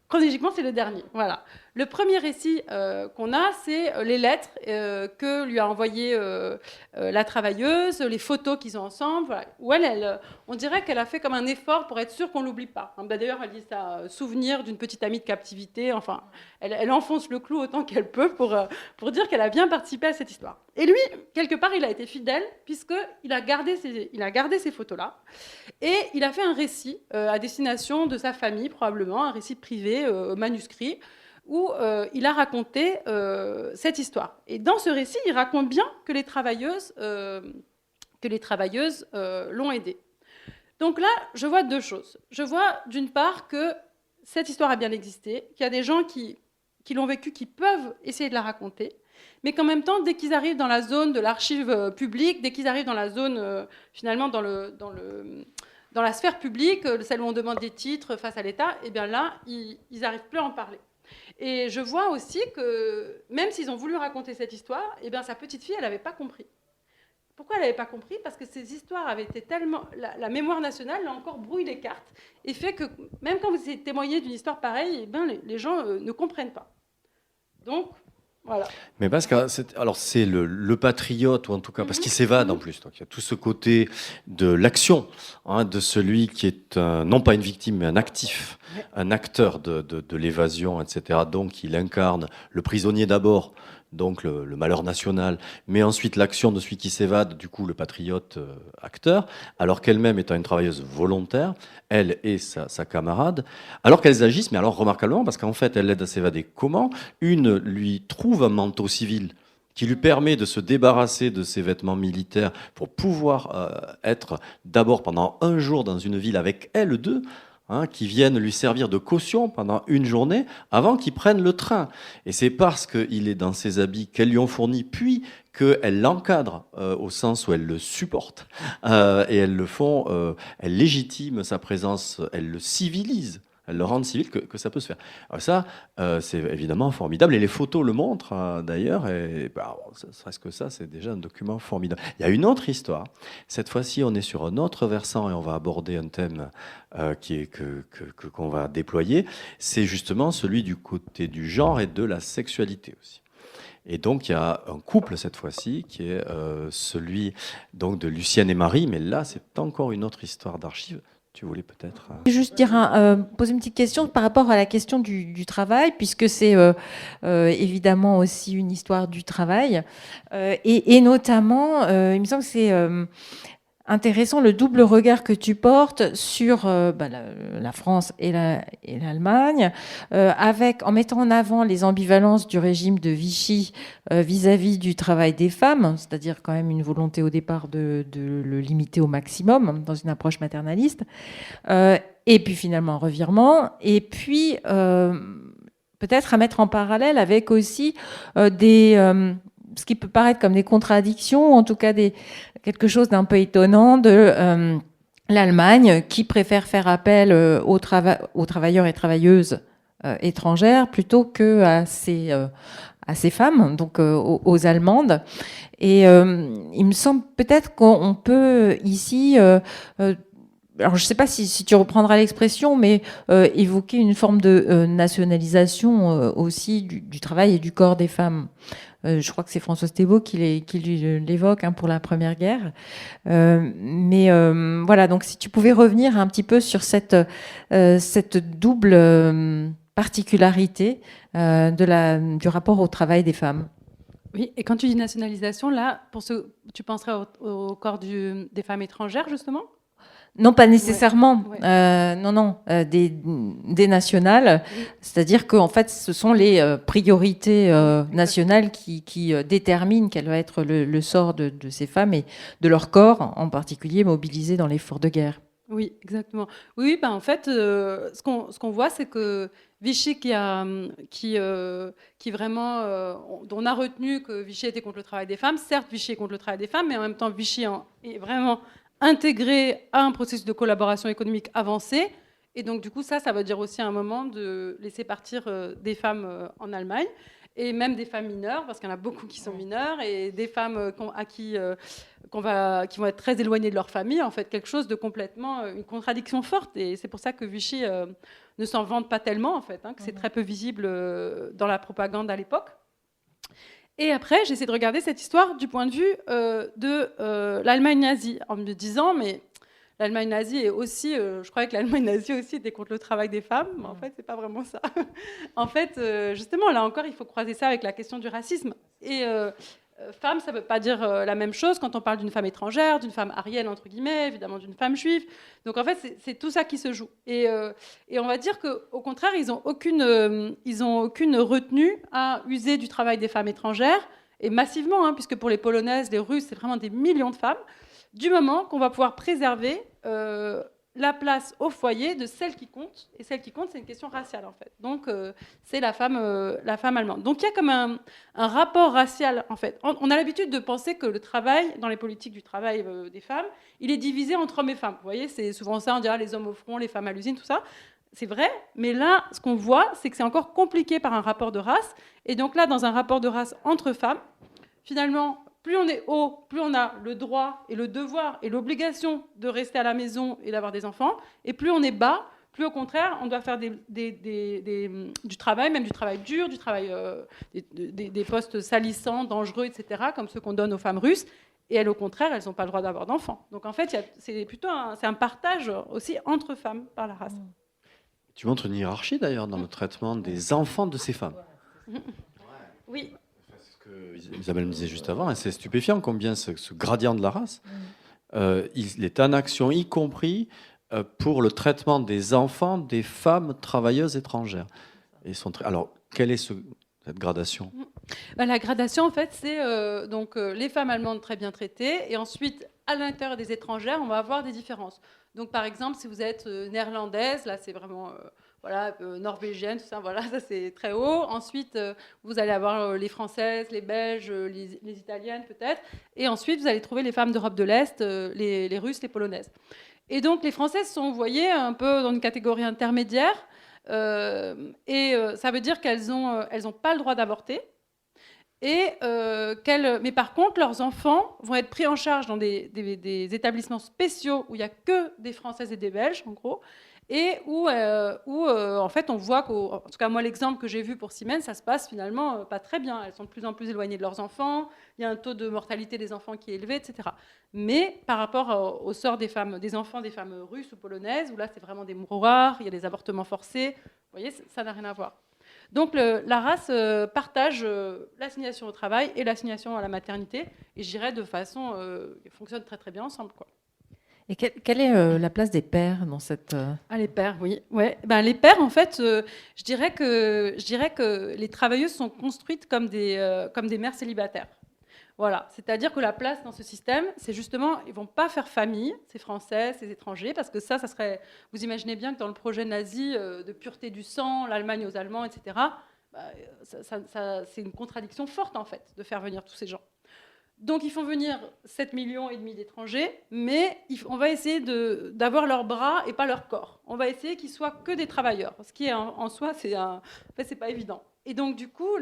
Chronologiquement, c'est le dernier. Voilà. Le premier récit qu'on a, c'est les lettres que lui a envoyées la travailleuse, les photos qu'ils ont ensemble, voilà, où on dirait qu'elle a fait comme un effort pour être sûre qu'on ne l'oublie pas. D'ailleurs, elle dit ça, souvenir d'une petite amie de captivité. Enfin, elle enfonce le clou autant qu'elle peut pour dire qu'elle a bien participé à cette histoire. Et lui, quelque part, il a été fidèle puisqu'il a gardé ces photos-là. Et il a fait un récit à destination de sa famille, probablement, un récit privé, manuscrit, où il a raconté cette histoire. Et dans ce récit, il raconte bien que les travailleuses l'ont aidé. Donc là, je vois 2 choses. Je vois d'une part que cette histoire a bien existé, qu'il y a des gens qui l'ont vécue, qui peuvent essayer de la raconter, mais qu'en même temps, dès qu'ils arrivent dans la zone de l'archive publique, dès qu'ils arrivent dans la zone, finalement, dans la sphère publique, celle où on demande des titres face à l'État, eh bien là, ils n'arrivent plus à en parler. Et je vois aussi que, même s'ils ont voulu raconter cette histoire, eh bien, sa petite fille, elle n'avait pas compris. Pourquoi elle n'avait pas compris? Parce que ces histoires avaient été tellement... La mémoire nationale, là encore, brouille les cartes et fait que même quand vous témoignez d'une histoire pareille, eh ben, les gens ne comprennent pas. Donc, voilà. Mais parce que c'est le patriote, ou en tout cas, parce qu'il s'évade en plus. Donc il y a tout ce côté de l'action, hein, de celui qui est non pas une victime, mais un actif, un acteur de l'évasion, etc. Donc il incarne le prisonnier d'abord, donc le malheur national, mais ensuite l'action de celui qui s'évade, du coup le patriote acteur, alors qu'elle-même étant une travailleuse volontaire, elle et sa camarade, alors qu'elles agissent, mais alors remarquablement, parce qu'en fait elle l'aide à s'évader. Comment? Une lui trouve un manteau civil qui lui permet de se débarrasser de ses vêtements militaires pour pouvoir être d'abord pendant un jour dans une ville avec elles deux, hein, qui viennent lui servir de caution pendant une journée avant qu'il prenne le train. Et c'est parce qu'il est dans ses habits qu'elles lui ont fournis, puis qu'elles l'encadrent au sens où elles le supportent. Et elles le font, elles légitiment sa présence, elles le civilisent. Elles le rendent civil, que ça peut se faire. Alors ça, c'est évidemment formidable. Et les photos le montrent, d'ailleurs. Et serait-ce que ça, c'est déjà un document formidable. Il y a une autre histoire. Cette fois-ci, on est sur un autre versant et on va aborder un thème qu'on va déployer. C'est justement celui du côté du genre et de la sexualité aussi. Et donc, il y a un couple, cette fois-ci, qui est celui donc, de Lucienne et Marie. Mais là, c'est encore une autre histoire d'archives. Tu voulais peut-être... Juste dire poser une petite question par rapport à la question du travail, puisque c'est évidemment aussi une histoire du travail. Et notamment, il me semble que c'est intéressant le double regard que tu portes sur la France et l'Allemagne, en mettant en avant les ambivalences du régime de Vichy vis-à-vis du travail des femmes, c'est-à-dire quand même une volonté au départ de le limiter au maximum dans une approche maternaliste, et puis finalement un revirement, et puis peut-être à mettre en parallèle avec aussi ce qui peut paraître comme des contradictions, en tout cas quelque chose d'un peu étonnant de l'Allemagne qui préfère faire appel aux travailleurs et travailleuses étrangères plutôt qu'à ces femmes, donc aux Allemandes. Et il me semble peut-être qu'on peut ici... alors, je ne sais pas si tu reprendras l'expression, mais évoquer une forme de nationalisation aussi du travail et du corps des femmes. Je crois que c'est Françoise Thébault qui l'évoque pour la Première Guerre. Mais voilà, donc si tu pouvais revenir un petit peu sur cette double particularité du rapport au travail des femmes. Oui, et quand tu dis nationalisation, là, tu penserais au corps des femmes étrangères, justement ? Non, pas nécessairement. Ouais. Des nationales. Oui. C'est-à-dire qu'en fait, ce sont les priorités nationales qui déterminent quel va être le sort de ces femmes et de leur corps, en particulier mobilisés dans l'effort de guerre. Oui, exactement. Oui, en fait, ce qu'on voit, c'est que Vichy, dont on a retenu que Vichy était contre le travail des femmes. Certes, Vichy est contre le travail des femmes, mais en même temps, Vichy est vraiment intégré à un processus de collaboration économique avancé. Et donc, du coup, ça veut dire aussi à un moment de laisser partir des femmes en Allemagne, et même des femmes mineures, parce qu'il y en a beaucoup qui sont mineures, et des femmes qui vont être très éloignées de leur famille, en fait, quelque chose de complètement, une contradiction forte. Et c'est pour ça que Vichy ne s'en vante pas tellement, en fait, que c'est très peu visible dans la propagande à l'époque. Et après, j'essaie de regarder cette histoire du point de vue de l'Allemagne nazie, en me disant, mais l'Allemagne nazie est aussi... je croyais que l'Allemagne nazie aussi était contre le travail des femmes, mais en fait, c'est pas vraiment ça. En fait, justement, là encore, il faut croiser ça avec la question du racisme. Et femme, ça ne veut pas dire la même chose quand on parle d'une femme étrangère, d'une femme aryenne, entre guillemets, évidemment d'une femme juive. Donc en fait, c'est tout ça qui se joue. Et on va dire qu'au contraire, ils n'ont aucune retenue à user du travail des femmes étrangères, et massivement, puisque pour les Polonaises, les Russes, c'est vraiment des millions de femmes, du moment qu'on va pouvoir préserver la place au foyer de celle qui compte. Et celle qui compte, c'est une question raciale, en fait. Donc, c'est la femme allemande. Donc, il y a comme un rapport racial, en fait. On a l'habitude de penser que le travail, dans les politiques du travail des femmes, il est divisé entre hommes et femmes. Vous voyez, c'est souvent ça, on dirait les hommes au front, les femmes à l'usine, tout ça. C'est vrai, mais là, ce qu'on voit, c'est que c'est encore compliqué par un rapport de race. Et donc là, dans un rapport de race entre femmes, finalement, plus on est haut, plus on a le droit et le devoir et l'obligation de rester à la maison et d'avoir des enfants, et plus on est bas, plus au contraire, on doit faire du travail, même du travail dur, du travail, des postes salissants, dangereux, etc., comme ceux qu'on donne aux femmes russes. Et elles, au contraire, elles n'ont pas le droit d'avoir d'enfants. Donc en fait, c'est plutôt un partage aussi entre femmes par la race. Tu montres une hiérarchie d'ailleurs dans le traitement des enfants de ces femmes. Oui. C'est ce que Isabelle me disait juste avant, et c'est stupéfiant combien ce gradient de la race, il est en action, y compris pour le traitement des enfants des femmes travailleuses étrangères. Et alors, quelle est cette gradation ? La gradation, en fait, c'est les femmes allemandes très bien traitées, et ensuite, à l'intérieur des étrangères, on va avoir des différences. Donc, par exemple, si vous êtes néerlandaise, là, c'est vraiment norvégienne, tout ça, voilà, ça c'est très haut. Ensuite, vous allez avoir les françaises, les belges, les italiennes peut-être, et ensuite, vous allez trouver les femmes d'Europe de l'Est, les russes, les polonaises. Et donc, les françaises sont, vous voyez, un peu dans une catégorie intermédiaire, ça veut dire qu'elles n'ont pas le droit d'avorter. Mais par contre, leurs enfants vont être pris en charge dans des établissements spéciaux où il n'y a que des Françaises et des Belges, en gros, et où en fait, on voit en tout cas, moi, l'exemple que j'ai vu pour Siemens, ça se passe finalement pas très bien. Elles sont de plus en plus éloignées de leurs enfants, il y a un taux de mortalité des enfants qui est élevé, etc. Mais par rapport au sort des enfants des femmes russes ou polonaises, où là, c'est vraiment des mouroirs, il y a des avortements forcés, vous voyez, ça n'a rien à voir. Donc la race partage l'assignation au travail et l'assignation à la maternité, et je dirais de façon, ils fonctionnent très très bien ensemble, quoi. Et quelle est la place des pères dans cette... Les pères, oui. Ouais. Les pères, en fait, je dirais que les travailleuses sont construites comme des mères célibataires. Voilà, c'est-à-dire que la place dans ce système, c'est justement, ils ne vont pas faire famille, ces Français, ces étrangers, parce que ça serait... Vous imaginez bien que dans le projet nazi de pureté du sang, l'Allemagne aux Allemands, etc., c'est une contradiction forte, en fait, de faire venir tous ces gens. Donc, ils font venir 7,5 millions d'étrangers, mais on va essayer d'avoir leurs bras et pas leur corps. On va essayer qu'ils soient que des travailleurs, ce qui est en soi, c'est pas évident. Et donc, du coup,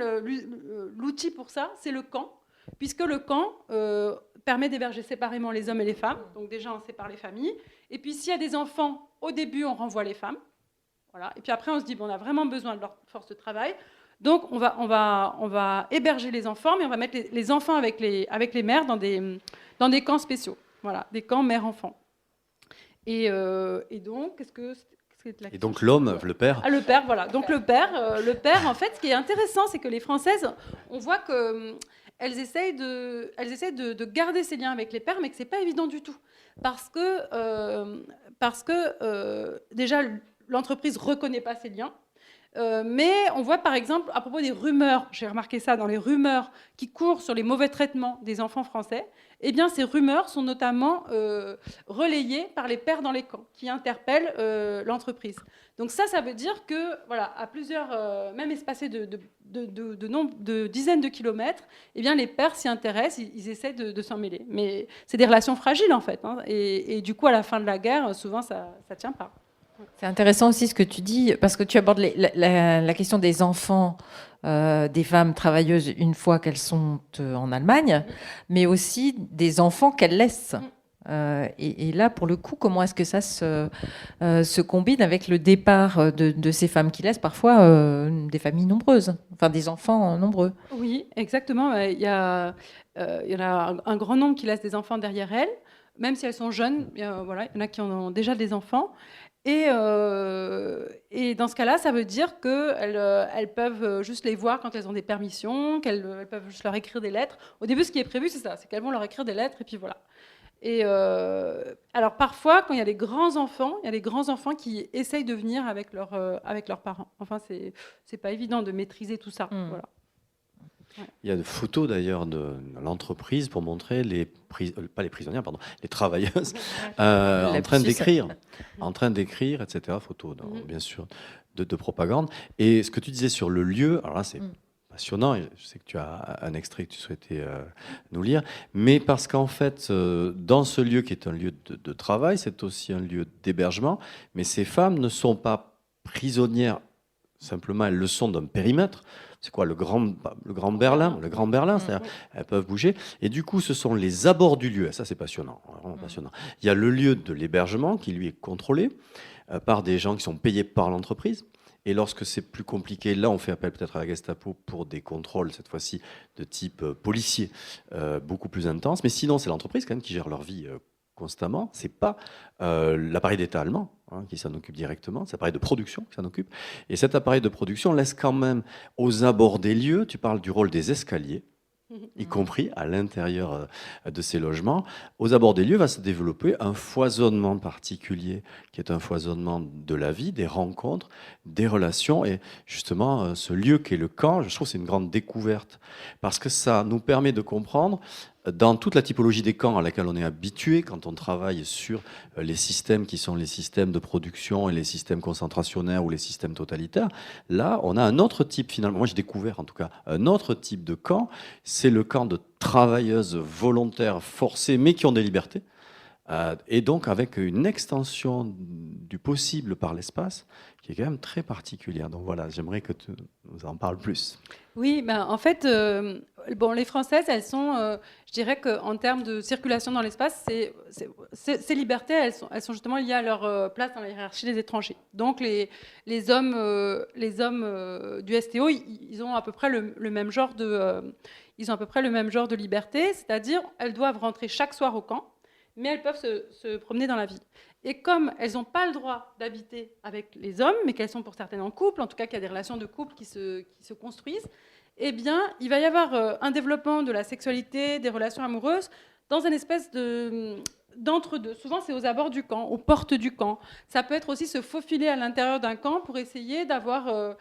l'outil pour ça, c'est le camp, puisque le camp permet d'héberger séparément les hommes et les femmes. Donc déjà, on sépare les familles. Et puis, s'il y a des enfants, au début, on renvoie les femmes. Voilà. Et puis après, on se dit, on a vraiment besoin de leur force de travail. Donc, on va héberger les enfants, mais on va mettre les enfants avec les mères dans des camps spéciaux. Voilà, des camps mère-enfant. Et donc, qu'est-ce que la question ? Et donc l'homme, le père. Le père, voilà. Donc le père, en fait, ce qui est intéressant, c'est que les Françaises, on voit que elles essayent de garder ces liens avec les pères, mais que c'est pas évident du tout, parce que déjà l'entreprise reconnaît pas ces liens. Mais on voit par exemple à propos des rumeurs, j'ai remarqué ça dans les rumeurs qui courent sur les mauvais traitements des enfants français, eh bien ces rumeurs sont notamment relayées par les pères dans les camps qui interpellent l'entreprise. Donc ça veut dire que voilà, à plusieurs, même espacés de dizaines de kilomètres, eh bien les pères s'y intéressent, ils essaient de s'en mêler. Mais c'est des relations fragiles en fait, hein, et du coup à la fin de la guerre, souvent ça tient pas. C'est intéressant aussi ce que tu dis, parce que tu abordes la question des enfants des femmes travailleuses une fois qu'elles sont en Allemagne, mais aussi des enfants qu'elles laissent. Et là, pour le coup, comment est-ce que ça se combine avec le départ de ces femmes qui laissent parfois des familles nombreuses, enfin des enfants nombreux? Oui, exactement. Il y en a un grand nombre qui laissent des enfants derrière elles, même si elles sont jeunes. Voilà, il y en a qui ont déjà des enfants. Et dans ce cas-là, ça veut dire qu'elles peuvent juste les voir quand elles ont des permissions, qu'elles peuvent juste leur écrire des lettres. Au début, ce qui est prévu, c'est ça, c'est qu'elles vont leur écrire des lettres, et puis voilà. Et alors parfois, quand il y a des grands-enfants, qui essayent de venir avec leurs parents. Enfin, c'est pas évident de maîtriser tout ça. Voilà. Ouais. Il y a des photos d'ailleurs de l'entreprise pour montrer les travailleuses en train d'écrire, etc. Photos, bien sûr, de propagande. Et ce que tu disais sur le lieu, alors là c'est passionnant. Je sais que tu as un extrait que tu souhaitais nous lire, mais parce qu'en fait, dans ce lieu qui est un lieu de travail, c'est aussi un lieu d'hébergement. Mais ces femmes ne sont pas prisonnières. Simplement, elles le sont d'un périmètre. c'est quoi le Grand Berlin, c'est-à-dire elles peuvent bouger. Et du coup, ce sont les abords du lieu. Ça, c'est passionnant, vraiment passionnant. Il y a le lieu de l'hébergement qui, lui, est contrôlé par des gens qui sont payés par l'entreprise. Et lorsque c'est plus compliqué, là, on fait appel peut-être à la Gestapo pour des contrôles, cette fois-ci, de type policier, beaucoup plus intenses. Mais sinon, c'est l'entreprise quand même qui gère leur vie constamment. C'est pas l'appareil d'État allemand qui s'en occupe directement, c'est l'appareil de production qui s'en occupe. Et cet appareil de production laisse quand même aux abords des lieux, tu parles du rôle des escaliers, y compris à l'intérieur de ces logements. Aux abords des lieux va se développer un foisonnement particulier, qui est un foisonnement de la vie, des rencontres, des relations. Et justement, ce lieu qu'est le camp, je trouve que c'est une grande découverte, parce que ça nous permet de comprendre, dans toute la typologie des camps à laquelle on est habitué quand on travaille sur les systèmes qui sont les systèmes de production et les systèmes concentrationnaires ou les systèmes totalitaires, là, on a un autre type, finalement, moi j'ai découvert en tout cas, un autre type de camp, c'est le camp de travailleuses volontaires forcées, mais qui ont des libertés, et donc avec une extension du possible par l'espace, qui est quand même très particulière. Donc voilà, j'aimerais que tu nous en parles plus. Oui, ben, en fait, les Françaises, elles sont, je dirais qu'en termes de circulation dans l'espace, ces libertés, elles sont justement liées à leur place dans la hiérarchie des étrangers. Donc les hommes du STO, ils ont à peu près le même genre de liberté, c'est-à-dire elles doivent rentrer chaque soir au camp, mais elles peuvent se promener dans la ville. Et comme elles n'ont pas le droit d'habiter avec les hommes, mais qu'elles sont pour certaines en couple, en tout cas qu'il y a des relations de couple qui se construisent, eh bien, il va y avoir un développement de la sexualité, des relations amoureuses, dans une espèce d'entre-deux. Souvent, c'est aux abords du camp, aux portes du camp. Ça peut être aussi se faufiler à l'intérieur d'un camp pour essayer d'être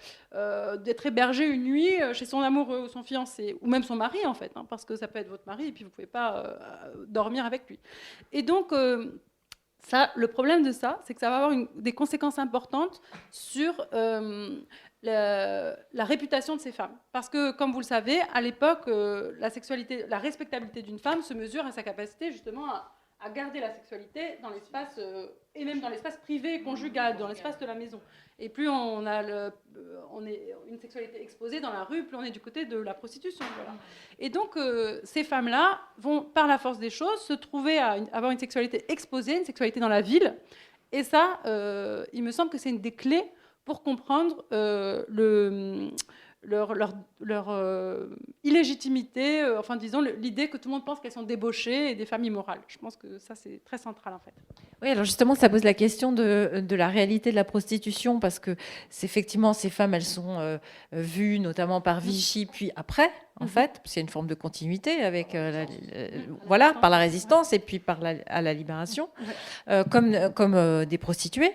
hébergé une nuit chez son amoureux ou son fiancé, ou même son mari, en fait, parce que ça peut être votre mari et puis vous ne pouvez pas dormir avec lui. Et donc... le problème de ça, c'est que ça va avoir des conséquences importantes sur la réputation de ces femmes. Parce que, comme vous le savez, à l'époque, la respectabilité d'une femme se mesure à sa capacité justement à garder la sexualité dans l'espace, et même dans l'espace privé et conjugal, dans l'espace de la maison. Et plus on est une sexualité exposée dans la rue, plus on est du côté de la prostitution. Voilà. Et donc, ces femmes-là vont, par la force des choses, se trouver à avoir une sexualité exposée, une sexualité dans la ville. Et ça, il me semble que c'est une des clés pour comprendre leur illégitimité, enfin disons l'idée que tout le monde pense qu'elles sont débauchées et des femmes immorales. Je pense que ça c'est très central en fait. Oui, alors justement ça pose la question de la réalité de la prostitution, parce que effectivement ces femmes elles sont vues notamment par Vichy puis après en fait, parce qu'il y a une forme de continuité avec par la résistance et puis à la libération, comme des prostituées.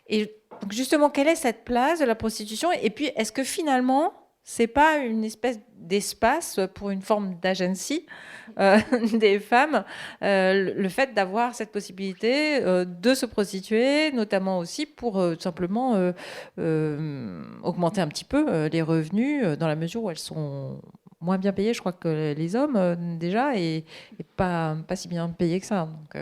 Et donc justement, quelle est cette place de la prostitution ? Et puis, est-ce que finalement, c'est pas une espèce d'espace pour une forme d'agency des femmes, le fait d'avoir cette possibilité de se prostituer, notamment aussi pour tout simplement augmenter un petit peu les revenus, dans la mesure où elles sont moins bien payées, je crois, que les hommes déjà, et pas si bien payées que ça. Donc,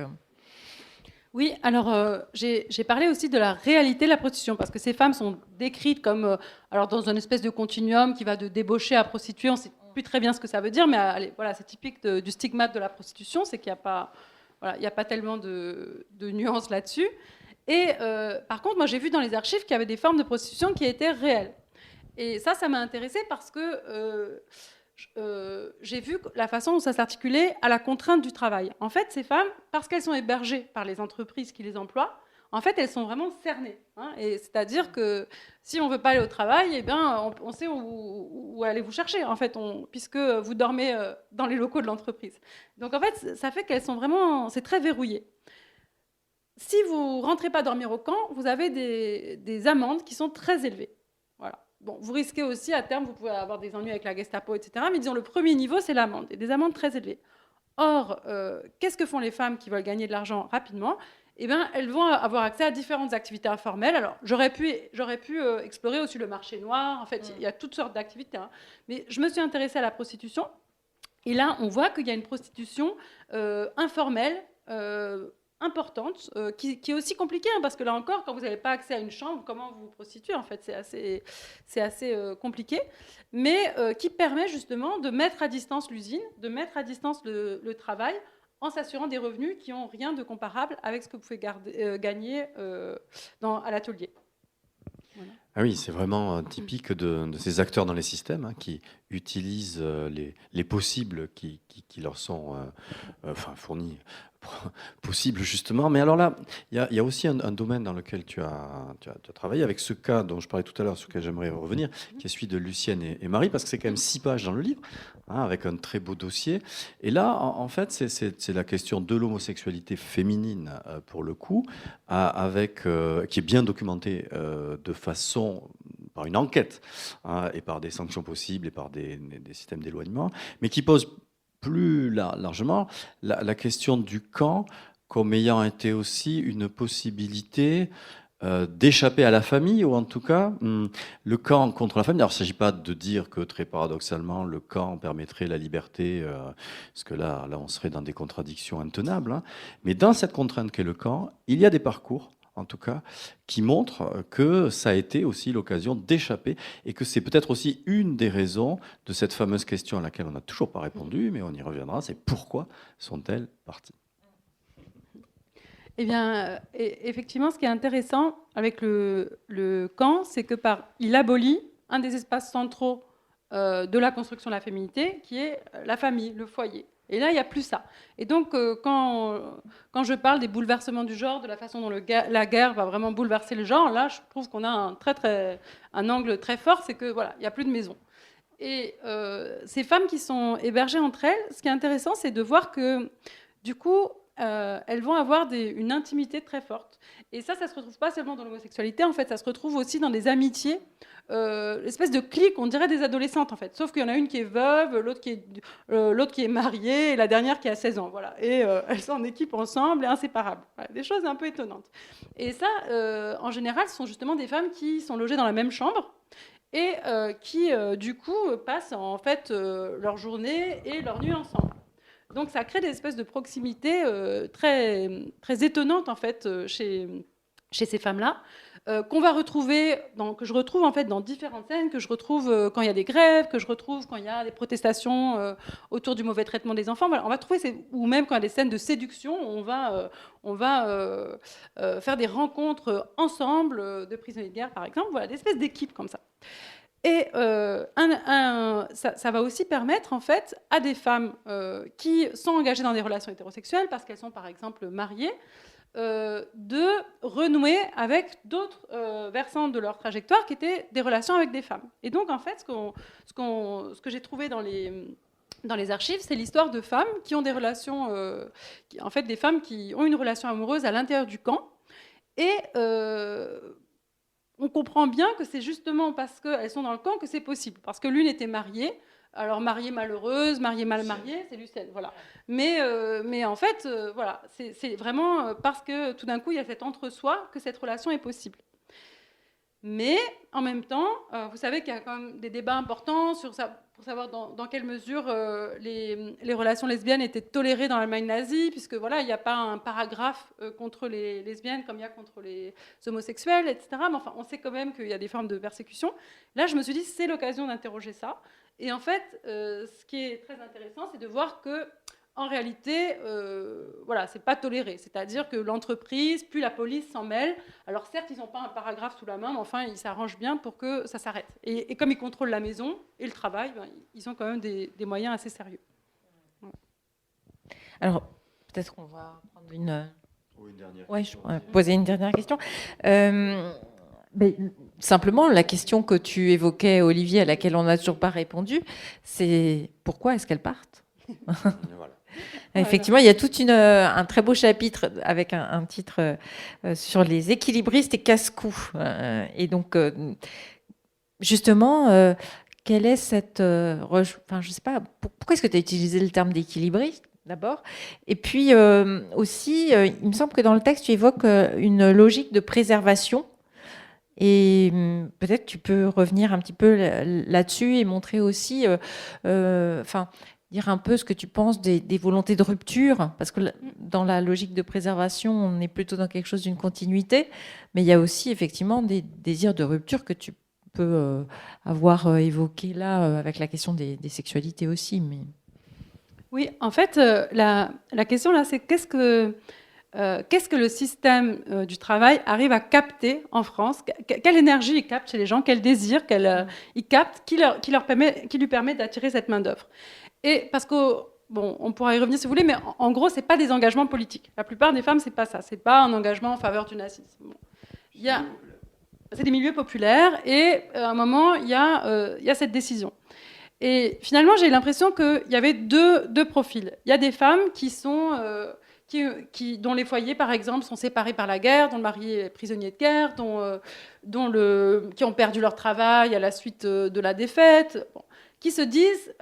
Oui, alors j'ai parlé aussi de la réalité de la prostitution, parce que ces femmes sont décrites comme alors dans une espèce de continuum qui va de débauché à prostituée. On ne sait plus très bien ce que ça veut dire, mais allez, voilà, c'est typique du stigmate de la prostitution, c'est qu'il n'y a pas tellement de nuances là-dessus. Et par contre, moi j'ai vu dans les archives qu'il y avait des formes de prostitution qui étaient réelles. Et ça m'a intéressée parce que j'ai vu la façon dont ça s'articulait à la contrainte du travail. En fait, ces femmes, parce qu'elles sont hébergées par les entreprises qui les emploient, en fait, elles sont vraiment cernées. Et c'est-à-dire que si on ne veut pas aller au travail, eh bien, on sait où aller vous chercher, en fait, puisque vous dormez dans les locaux de l'entreprise. Donc, en fait, ça fait qu'elles sont vraiment... C'est très verrouillé. Si vous ne rentrez pas dormir au camp, vous avez des amendes qui sont très élevées. Voilà. Bon, vous risquez aussi, à terme, vous pouvez avoir des ennuis avec la Gestapo, etc. Mais disons, le premier niveau, c'est l'amende, et des amendes très élevées. Or, qu'est-ce que font les femmes qui veulent gagner de l'argent rapidement ? Eh bien, elles vont avoir accès à différentes activités informelles. Alors, j'aurais pu explorer aussi le marché noir. En fait, il y a toutes sortes d'activités. Mais je me suis intéressée à la prostitution. Et là, on voit qu'il y a une prostitution informelle, importante, qui est aussi compliquée, hein, parce que là encore, quand vous n'avez pas accès à une chambre, comment vous vous prostituez, en fait, c'est assez compliqué, mais qui permet justement de mettre à distance l'usine, de mettre à distance le travail, en s'assurant des revenus qui n'ont rien de comparable avec ce que vous pouvez gagner à l'atelier. Voilà. Ah oui, c'est vraiment typique de ces acteurs dans les systèmes, hein, qui utilisent les possibles qui leur sont fournis, possibles justement. Mais alors là, il y a aussi un domaine dans lequel tu as travaillé, avec ce cas dont je parlais tout à l'heure, sur lequel j'aimerais revenir, qui est celui de Lucienne et Marie, parce que c'est quand même 6 pages dans le livre, hein, avec un très beau dossier. Et là, en fait, c'est la question de l'homosexualité féminine, pour le coup, qui est bien documentée de façon par une enquête, hein, et par des sanctions possibles et par des systèmes d'éloignement, mais qui pose plus largement la question du camp comme ayant été aussi une possibilité d'échapper à la famille, ou en tout cas le camp contre la famille. Alors il ne s'agit pas de dire que très paradoxalement le camp permettrait la liberté, parce que là on serait dans des contradictions intenables, hein. Mais dans cette contrainte qu'est le camp, il y a des parcours, en tout cas, qui montre que ça a été aussi l'occasion d'échapper, et que c'est peut-être aussi une des raisons de cette fameuse question à laquelle on n'a toujours pas répondu, mais on y reviendra, c'est pourquoi sont-elles parties ? Eh bien, effectivement, ce qui est intéressant avec le camp, c'est que il abolit un des espaces centraux de la construction de la féminité, qui est la famille, le foyer. Et là, il n'y a plus ça. Et donc, quand je parle des bouleversements du genre, de la façon dont la guerre va vraiment bouleverser le genre, là, je trouve qu'on a un angle très fort, c'est que voilà, il n'y a plus de maison. Et ces femmes qui sont hébergées entre elles, ce qui est intéressant, c'est de voir que, du coup, elles vont avoir une intimité très forte. Et ça se retrouve pas seulement dans l'homosexualité, en fait, ça se retrouve aussi dans des amitiés, l'espèce de clique, on dirait des adolescentes, en fait. Sauf qu'il y en a une qui est veuve, l'autre qui est mariée, et la dernière qui a 16 ans. Voilà. Et elles sont en équipe ensemble et inséparables. Voilà, des choses un peu étonnantes. Et ça, en général, ce sont justement des femmes qui sont logées dans la même chambre et qui, du coup, passent en fait leur journée et leur nuit ensemble. Donc ça crée des espèces de proximité très, très étonnantes en fait chez ces femmes-là, qu'on va retrouver, que je retrouve en fait dans différentes scènes, que je retrouve quand il y a des grèves, que je retrouve quand il y a des protestations autour du mauvais traitement des enfants. Voilà, on va trouver ou même quand il y a des scènes de séduction, on va faire des rencontres ensemble de prisonniers de guerre par exemple. Voilà, des espèces d'équipes comme ça. Et ça va aussi permettre en fait à des femmes qui sont engagées dans des relations hétérosexuelles parce qu'elles sont par exemple mariées de renouer avec d'autres versants de leur trajectoire qui étaient des relations avec des femmes. Et donc en fait ce que j'ai trouvé dans les archives, c'est l'histoire de femmes qui ont des relations, en fait des femmes qui ont une relation amoureuse à l'intérieur du camp. Et on comprend bien que c'est justement parce qu'elles sont dans le camp que c'est possible. Parce que l'une était mariée, alors mariée malheureuse, mariée mal mariée, c'est Lucienne, voilà. Mais en fait, voilà, c'est vraiment parce que tout d'un coup, il y a cet entre-soi que cette relation est possible. Mais en même temps, vous savez qu'il y a quand même des débats importants sur ça, pour savoir dans quelle mesure les relations lesbiennes étaient tolérées dans l'Allemagne nazie, puisque voilà, il n'y a pas un paragraphe contre les lesbiennes comme il y a contre les homosexuels, etc. Mais enfin, on sait quand même qu'il y a des formes de persécution. Là, je me suis dit, c'est l'occasion d'interroger ça. Et en fait, ce qui est très intéressant, c'est de voir que en réalité, voilà, c'est pas toléré. C'est-à-dire que l'entreprise, puis la police s'en mêle. Alors certes, ils n'ont pas un paragraphe sous la main, mais enfin, ils s'arrangent bien pour que ça s'arrête. Et comme ils contrôlent la maison et le travail, ben, ils ont quand même des moyens assez sérieux. Ouais. Alors, peut-être qu'on va prendre une dernière question. Ouais, poser une dernière question. Mais simplement, la question que tu évoquais, Olivier, à laquelle on n'a toujours pas répondu, c'est pourquoi est-ce qu'elles partent ? Voilà. Effectivement, il y a tout un très beau chapitre avec un titre sur les équilibristes et casse-cou. Et donc, justement, quelle est cette... Enfin, je sais pas, pourquoi est-ce que tu as utilisé le terme d'équilibriste, d'abord ? Et puis, aussi, il me semble que dans le texte, tu évoques une logique de préservation. Et peut-être tu peux revenir un petit peu là-dessus et montrer aussi... Enfin, dire un peu ce que tu penses des volontés de rupture, parce que dans la logique de préservation, on est plutôt dans quelque chose d'une continuité, mais il y a aussi effectivement des désirs de rupture que tu peux avoir évoqué là avec la question des sexualités aussi. Mais... Oui, en fait, la question là, c'est qu'est-ce que le système du travail arrive à capter en France? Quelle énergie il capte chez les gens? Quel désir il capte qui lui permet d'attirer cette main-d'œuvre? Et parce que, bon, on pourra y revenir si vous voulez, mais en gros, ce n'est pas des engagements politiques. La plupart des femmes, ce n'est pas ça. Ce n'est pas un engagement en faveur du nazisme. Bon. C'est des milieux populaires et à un moment, il y a cette décision. Et finalement, j'ai l'impression qu'il y avait deux profils. Il y a des femmes dont les foyers, par exemple, sont séparés par la guerre, dont le mari est prisonnier de guerre, qui ont perdu leur travail à la suite de la défaite, qui se disent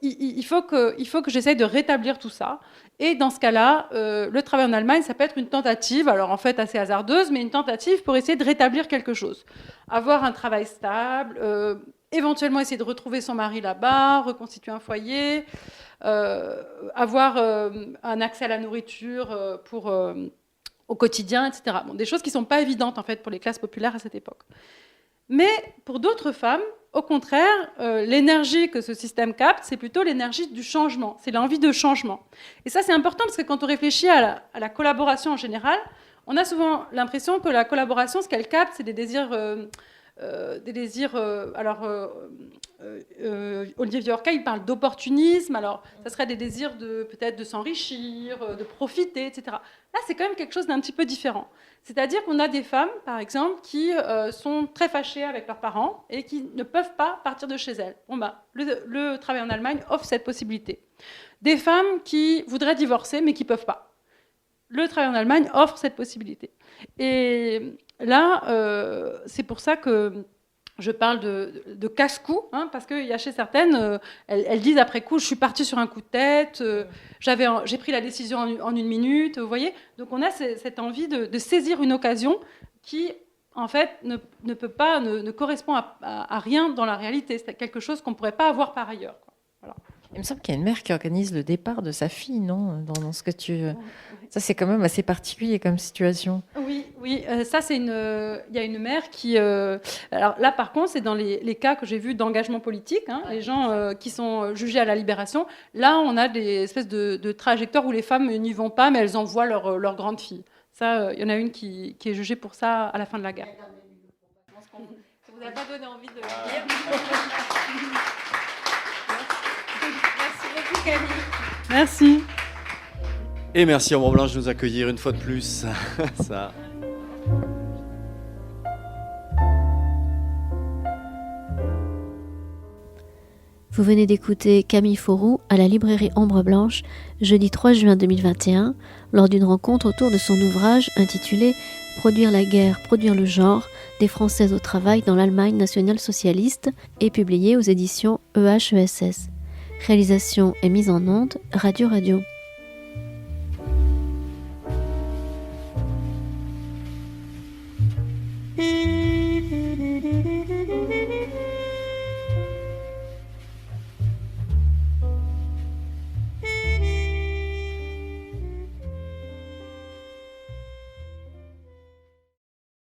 il faut que j'essaye de rétablir tout ça. Et dans ce cas-là, le travail en Allemagne, ça peut être une tentative, alors en fait assez hasardeuse, mais une tentative pour essayer de rétablir quelque chose. Avoir un travail stable, éventuellement essayer de retrouver son mari là-bas, reconstituer un foyer, avoir un accès à la nourriture au quotidien, etc. Bon, des choses qui ne sont pas évidentes en fait pour les classes populaires à cette époque. Mais pour d'autres femmes, au contraire, l'énergie que ce système capte, c'est plutôt l'énergie du changement, c'est l'envie de changement. Et ça, c'est important parce que quand on réfléchit à la collaboration en général, on a souvent l'impression que la collaboration, ce qu'elle capte, c'est des désirs... Olivier Viorca, il parle d'opportunisme. Alors, ça serait des désirs peut-être de s'enrichir, de profiter, etc. Là, c'est quand même quelque chose d'un petit peu différent. C'est-à-dire qu'on a des femmes, par exemple, qui sont très fâchées avec leurs parents et qui ne peuvent pas partir de chez elles. Bon, le travail en Allemagne offre cette possibilité. Des femmes qui voudraient divorcer, mais qui ne peuvent pas. Le travail en Allemagne offre cette possibilité. Et là, c'est pour ça que je parle de casse-cou, hein, parce qu'il y a chez certaines, elles disent après coup, je suis partie sur un coup de tête, j'ai pris la décision en 1 minute, vous voyez. Donc on a cette envie de saisir une occasion qui, en fait, ne correspond à rien dans la réalité. C'est quelque chose qu'on ne pourrait pas avoir par ailleurs, quoi. Voilà. Il me semble qu'il y a une mère qui organise le départ de sa fille, non, dans ce que tu... Ça, c'est quand même assez particulier comme situation. Oui, ça, il y a une mère qui... alors là, par contre, c'est dans les cas que j'ai vus d'engagement politique, hein, les gens qui sont jugés à la Libération. Là, on a des espèces de trajectoires où les femmes n'y vont pas, mais elles envoient leur grande fille. Ça, il y en a une qui est jugée pour ça à la fin de la guerre. Ça vous a pas donné envie de le dire. Merci beaucoup, Camille. Merci. Et merci Ombre Blanche de nous accueillir une fois de plus. Ça. Vous venez d'écouter Camille Faurou à la librairie Ombre Blanche, jeudi 3 juin 2021, lors d'une rencontre autour de son ouvrage intitulé « Produire la guerre, produire le genre, des Françaises au travail dans l'Allemagne nationale-socialiste » et publié aux éditions EHESS. Réalisation et mise en onde, Radio.